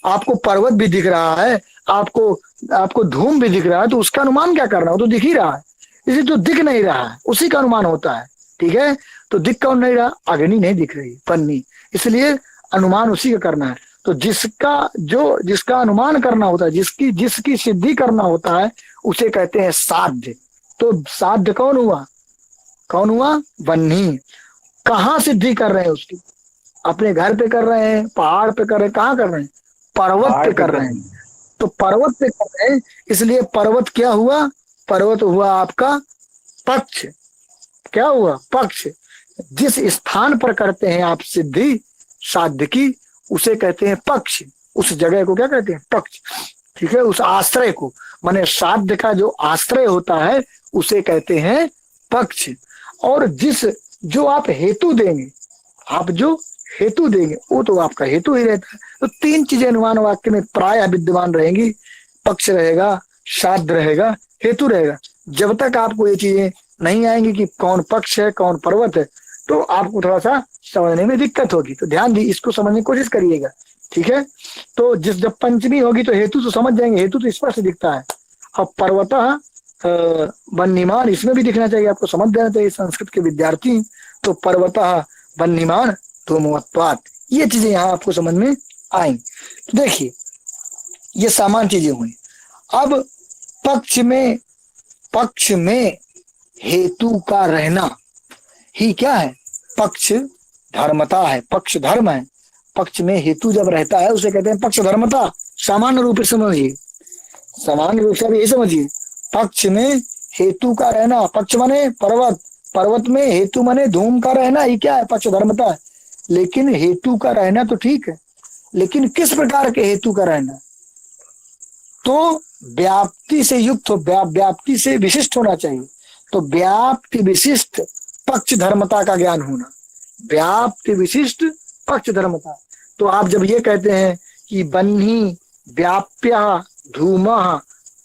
आपको पर्वत भी दिख रहा है, आपको धूम भी दिख रहा है, तो उसका अनुमान क्या करना? वो तो दिख ही रहा है। इसे जो दिख नहीं रहा है उसी का अनुमान होता है। ठीक है, तो दिख कौन नहीं रहा? अग्नि नहीं दिख रही, बन्ही, इसलिए अनुमान उसी का करना है। तो जिसका अनुमान करना होता है, जिसकी सिद्धि करना होता है, उसे कहते हैं साध्य। तो साध्य कौन हुआ? कौन हुआ? बन्ही। कहाँ सिद्धि कर रहे हैं उसकी? अपने घर पे कर रहे हैं, पहाड़ पे कर रहे हैं, कहाँ कर रहे हैं? पर्वत पे कर रहे हैं। तो पर्वत पे कर रहे हैं, इसलिए पर्वत क्या हुआ? पर्वत हुआ आपका पक्ष। क्या हुआ? पक्ष। जिस स्थान पर करते हैं आप सिद्धि साध्य की, उसे कहते हैं पक्ष। उस जगह को क्या कहते हैं? पक्ष। ठीक है, उस आश्रय को, माने साध्य का जो आश्रय होता है उसे कहते हैं पक्ष। और जो आप हेतु देंगे, आप जो हेतु देंगे वो तो आपका हेतु ही रहता है। तो तीन चीजें अनुमान वाक्य में प्राय विद्यमान रहेंगी, पक्ष रहेगा, साध्य रहेगा, हेतु रहेगा। जब तक आपको ये चीजें नहीं आएंगी कि कौन पक्ष है कौन पर्वत है, तो आपको थोड़ा सा समझने में दिक्कत होगी। तो ध्यान दी, इसको समझने की कोशिश करिएगा। ठीक है, तो जब पंचमी होगी तो हेतु तो समझ जाएंगे, हेतु तो स्पष्ट दिखता है। अब पर्वतः बन्हीमान, इसमें भी दिखना चाहिए, आपको समझ देना चाहिए, संस्कृत के विद्यार्थी। तो पर्वतः बन्हीमान धूमवत्वात्, ये चीजें यहाँ आपको समझ में आई। तो देखिए, ये सामान्य चीजें हुई। अब पक्ष में हेतु का रहना ही क्या है? पक्ष धर्मता है, पक्ष धर्म है। पक्ष में हेतु जब रहता है उसे कहते हैं पक्ष धर्मता। सामान्य रूप से समझिए, सामान्य रूप से यही समझिए, पक्ष में हेतु का रहना, पक्ष माने पर्वत, पर्वत में हेतु माने धूम का रहना, ही क्या है? पक्ष धर्मता है। लेकिन हेतु का रहना तो ठीक है, लेकिन किस प्रकार के हेतु का रहना? तो व्याप्ति से युक्त हो, व्याप्ति से विशिष्ट होना चाहिए। तो व्याप्ति विशिष्ट पक्ष धर्मता का ज्ञान होना, व्याप्ति विशिष्ट पक्ष धर्मता। तो आप जब ये कहते हैं कि बन्ही व्याप्य धूमः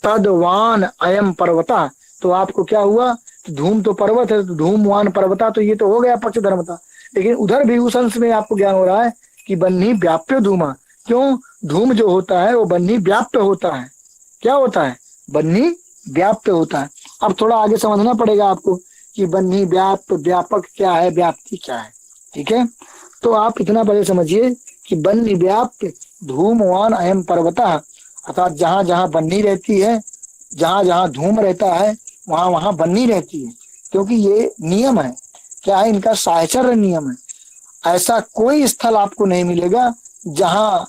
तद्वान अयम पर्वता, तो आपको क्या हुआ? धूम तो पर्वत है, तो धूमवान पर्वता, तो ये तो हो गया पक्ष धर्मता। लेकिन उधर भी उस अंश में आपको ज्ञान हो रहा है कि बन्ही व्याप्य धूमा। क्यों? धूम जो होता है वो बन्ही व्याप्य होता है। क्या होता है? बन्ही व्याप्य होता है। अब थोड़ा आगे समझना पड़ेगा आपको कि बन्ही व्याप्य, व्यापक क्या है, व्याप्ति क्या है। ठीक है, तो आप इतना पहले समझिए कि बन्ही व्याप्य धूमवान अयम पर्वता, अर्थात जहां जहां बन्ही रहती है, जहां जहां धूम रहता है, वहां वहां बन्ही रहती है। क्योंकि ये नियम है, क्या है? इनका साहचर्य नियम है। ऐसा कोई स्थल आपको नहीं मिलेगा जहां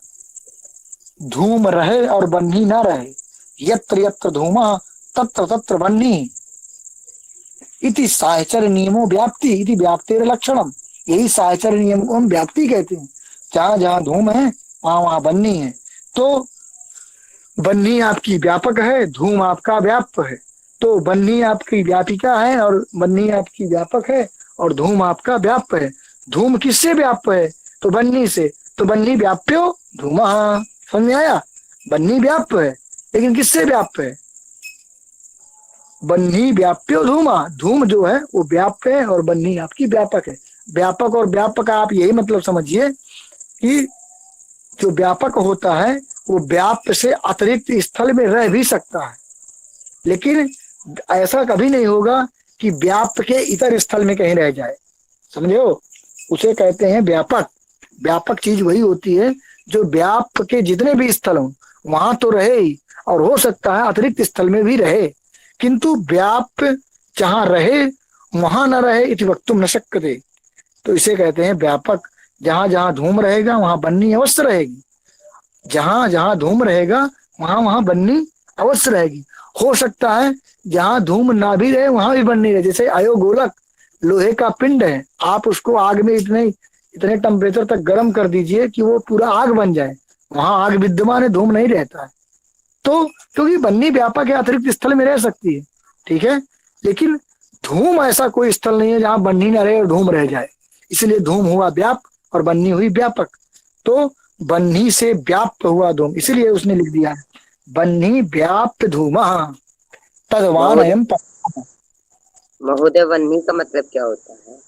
धूम रहे और बन्ही ना रहे। यत्र यत्र धूमः तत्र तत्र बन्ही इति साहचर्य नियमो व्याप्ति इति व्याप्तेर लक्षणम। यही साहचर्य नियम को हम व्याप्ति कहते हैं। जहां जहां धूम है वहां वहां बन्ही है। तो बन्ही आपकी व्यापक है, धूम आपका व्याप्य है। तो बन्ही आपकी व्यापिका है और बन्ही आपकी व्यापक है, और धूम आपका व्याप्य है। धूम किससे व्याप्य है? तो बन्ही से। तो बन्ही व्याप्यो धूमः। समझ में आया? बन्ही व्याप्य है, लेकिन किससे व्याप्य है? बन्ही व्याप्यो धूमा। धूम जो है वो व्याप्य है और बन्ही आपकी व्यापक है। व्यापक और व्यापक का आप यही मतलब समझिए कि जो व्यापक होता है वो व्याप्य से अतिरिक्त स्थल में रह भी सकता है, लेकिन ऐसा कभी नहीं होगा कि व्याप्त के इतर स्थल में कहीं रह जाए। समझो, उसे कहते हैं व्यापक। व्यापक चीज वही होती है जो व्याप्त के जितने भी स्थल हों वहां तो रहे ही, और हो सकता है अतिरिक्त स्थल में भी रहे, किंतु व्याप्त जहां रहे वहां न रहे इति वक्तुम न शक्यते। तो इसे कहते हैं व्यापक। जहां जहां धूम रहेगा वहां बन्नी अवश्य रहेगी। जहां जहां धूम रहेगा वहां वहां बन्नी अवश्य रहेगी। हो सकता है जहां धूम ना भी रहे वहां भी बन्नी रहे। जैसे अयोगोलक लोहे का पिंड है, आप उसको आग में इतने इतने टेम्परेचर तक गर्म कर दीजिए कि वो पूरा आग बन जाए, वहां आग विद्यमान है, धूम नहीं रहता है। तो क्योंकि बन्नी व्यापक है, अतिरिक्त स्थल में रह सकती है, ठीक है, लेकिन धूम ऐसा कोई स्थल नहीं है जहां बन्नी न रहे और धूम रह जाए। इसलिए धूम हुआ व्याप और बन्नी हुई व्यापक। तो बन्ही से व्याप्त हुआ धूम, इसीलिए उसने लिख दिया है बन्ही व्याप्त धूम तदवान महोदय अयम। महोदय वन्नी का मतलब क्या होता है?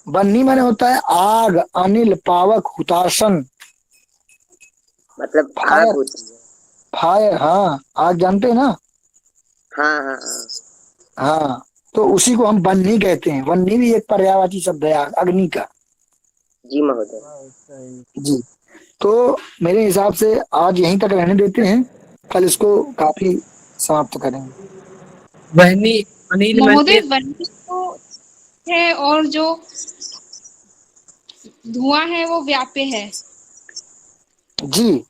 बन्ही माने होता है आग, अनिल, पावक, हुताशन, मतलब आग फायर। होती है। फायर, हाँ, आग जानते हैं ना। हाँ हाँ हाँ। हाँ, तो उसी को हम बन्ही कहते हैं। बन्ही भी एक पर्यायवाची शब्द है अग्नि का। जी महोदय। जी, तो मेरे हिसाब से आज यहीं तक रहने देते हैं, कल इसको काफी समाप्त करेंगे। वहनी अनिल महोदय मैंने वन्नी तो है और जो धुआं है वो व्याप्य है। जी,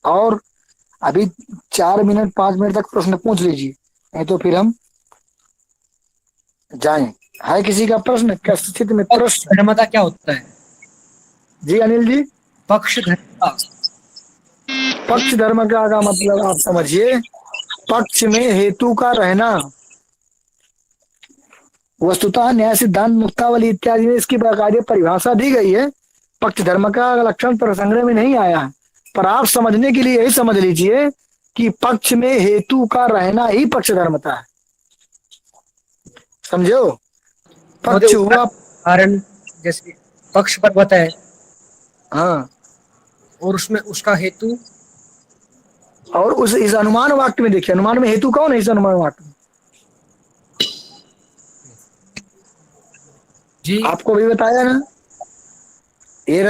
और अभी 4 मिनट 5 मिनट तक प्रश्न पूछ लीजिए, नहीं तो फिर हम जाएं। है किसी का प्रश्न? क्या स्थिति में पक्ष प्रश्न? धर्मता क्या होता है? जी अनिल जी। पक्ष धर्मता। पक्ष धर्म का मतलब आप समझिए, पक्ष में हेतु का रहना। वस्तुतः न्याय सिद्धांत मुक्तावली इत्यादि में इसकी बाकायदे परिभाषा दी गई है। पक्ष धर्म का लक्षण प्रसंग्रह में नहीं आया है, पर आप समझने के लिए यही समझ लीजिए कि पक्ष में हेतु का रहना ही पक्ष धर्मता है। समझो, पक्ष हुआ। उदाहरण जैसे पक्ष पर्वत है हाँ, और उसमें उसका हेतु। और उस इस अनुमान वाक्य में देखिए, अनुमान में हेतु कौन है इस अनुमान वाक्य में? जी आपको भी बताया ना, ये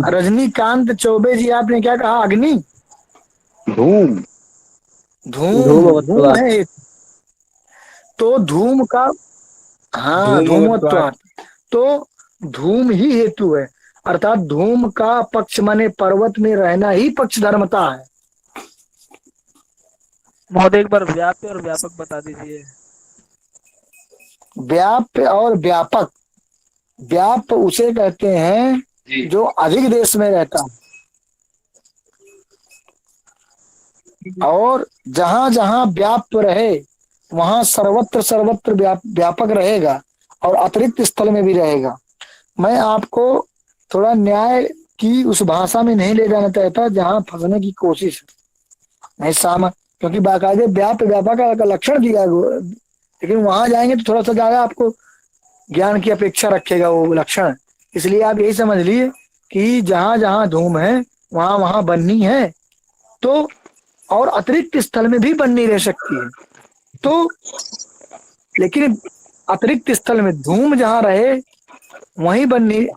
रजनीकांत चौबे जी, आपने क्या कहा? अग्नि, धूम। धूम, धूम है हेतु। तो धूम का, हाँ, धूमोत्वाद, तो धूम ही हेतु है। अर्थात धूम का पक्ष माने पर्वत में रहना ही पक्ष धर्मता है। महोदय एक बार व्याप्य और व्यापक बता दीजिए। व्याप्य और व्यापक, व्याप उसे कहते हैं जो अधिक देश में रहता है, और जहां जहां व्याप्त रहे वहां सर्वत्र सर्वत्र व्यापक रहेगा और अतिरिक्त स्थल में भी रहेगा। मैं आपको थोड़ा न्याय की उस भाषा में नहीं ले जाना चाहता जहां फंसने की कोशिश नहीं सामा, क्योंकि बाकायदे व्याप्त व्यापक का लक्षण दिया है, लेकिन वहां जाएंगे तो थोड़ा सा ज्यादा आपको ज्ञान की अपेक्षा रखेगा वो लक्षण। इसलिए आप यही समझ लिए कि जहां जहां धूम है वहां वहां बन्नी है, तो और अतिरिक्त स्थल में भी बन्नी रह सकती है। तो लेकिन अतिरिक्त स्थल में धूम जहां रहे वहीं बन्नी।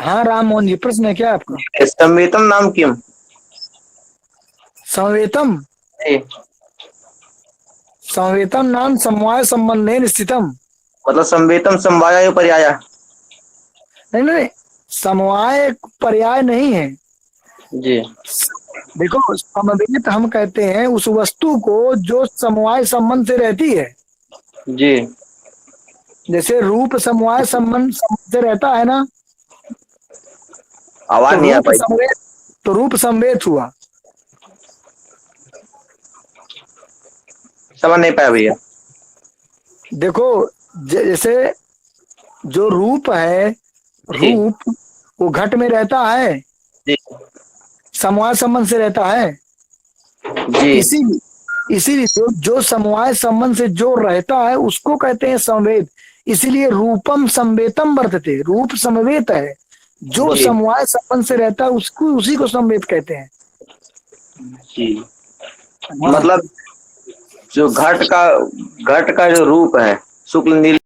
हाँ राम मोहन जी, प्रश्न है क्या आपका? संवेतम नाम किम? संवेतम, संवेतम नाम समवाय संबंधेन स्थितम। मतलब संवेतम समवाय पर्याय? नहीं नहीं, समवाय पर्याय नहीं है जी। देखो, समवेत हम कहते हैं उस वस्तु को जो समवाय संबंध से रहती है। जी। जैसे रूप समवाय संबंध से रहता है ना, आवाज तो नहीं आ रूप पाई। संवेत, तो रूप संवेत हुआ। समझ नहीं पाया भैया। देखो, जैसे जो रूप है, रूप वो घट में रहता है, जी समवाय संबंध से रहता है। जी। इसीलिए जो समवाय संबंध से जो रहता है उसको कहते हैं संवेद। इसीलिए रूपम संवेतम वर्तते, रूप समवेत है, जो जी समवाय संबंध से रहता है उसको, उसी को संवेद कहते हैं। जी। मतलब जो घट का जो रूप है शुक्ल नील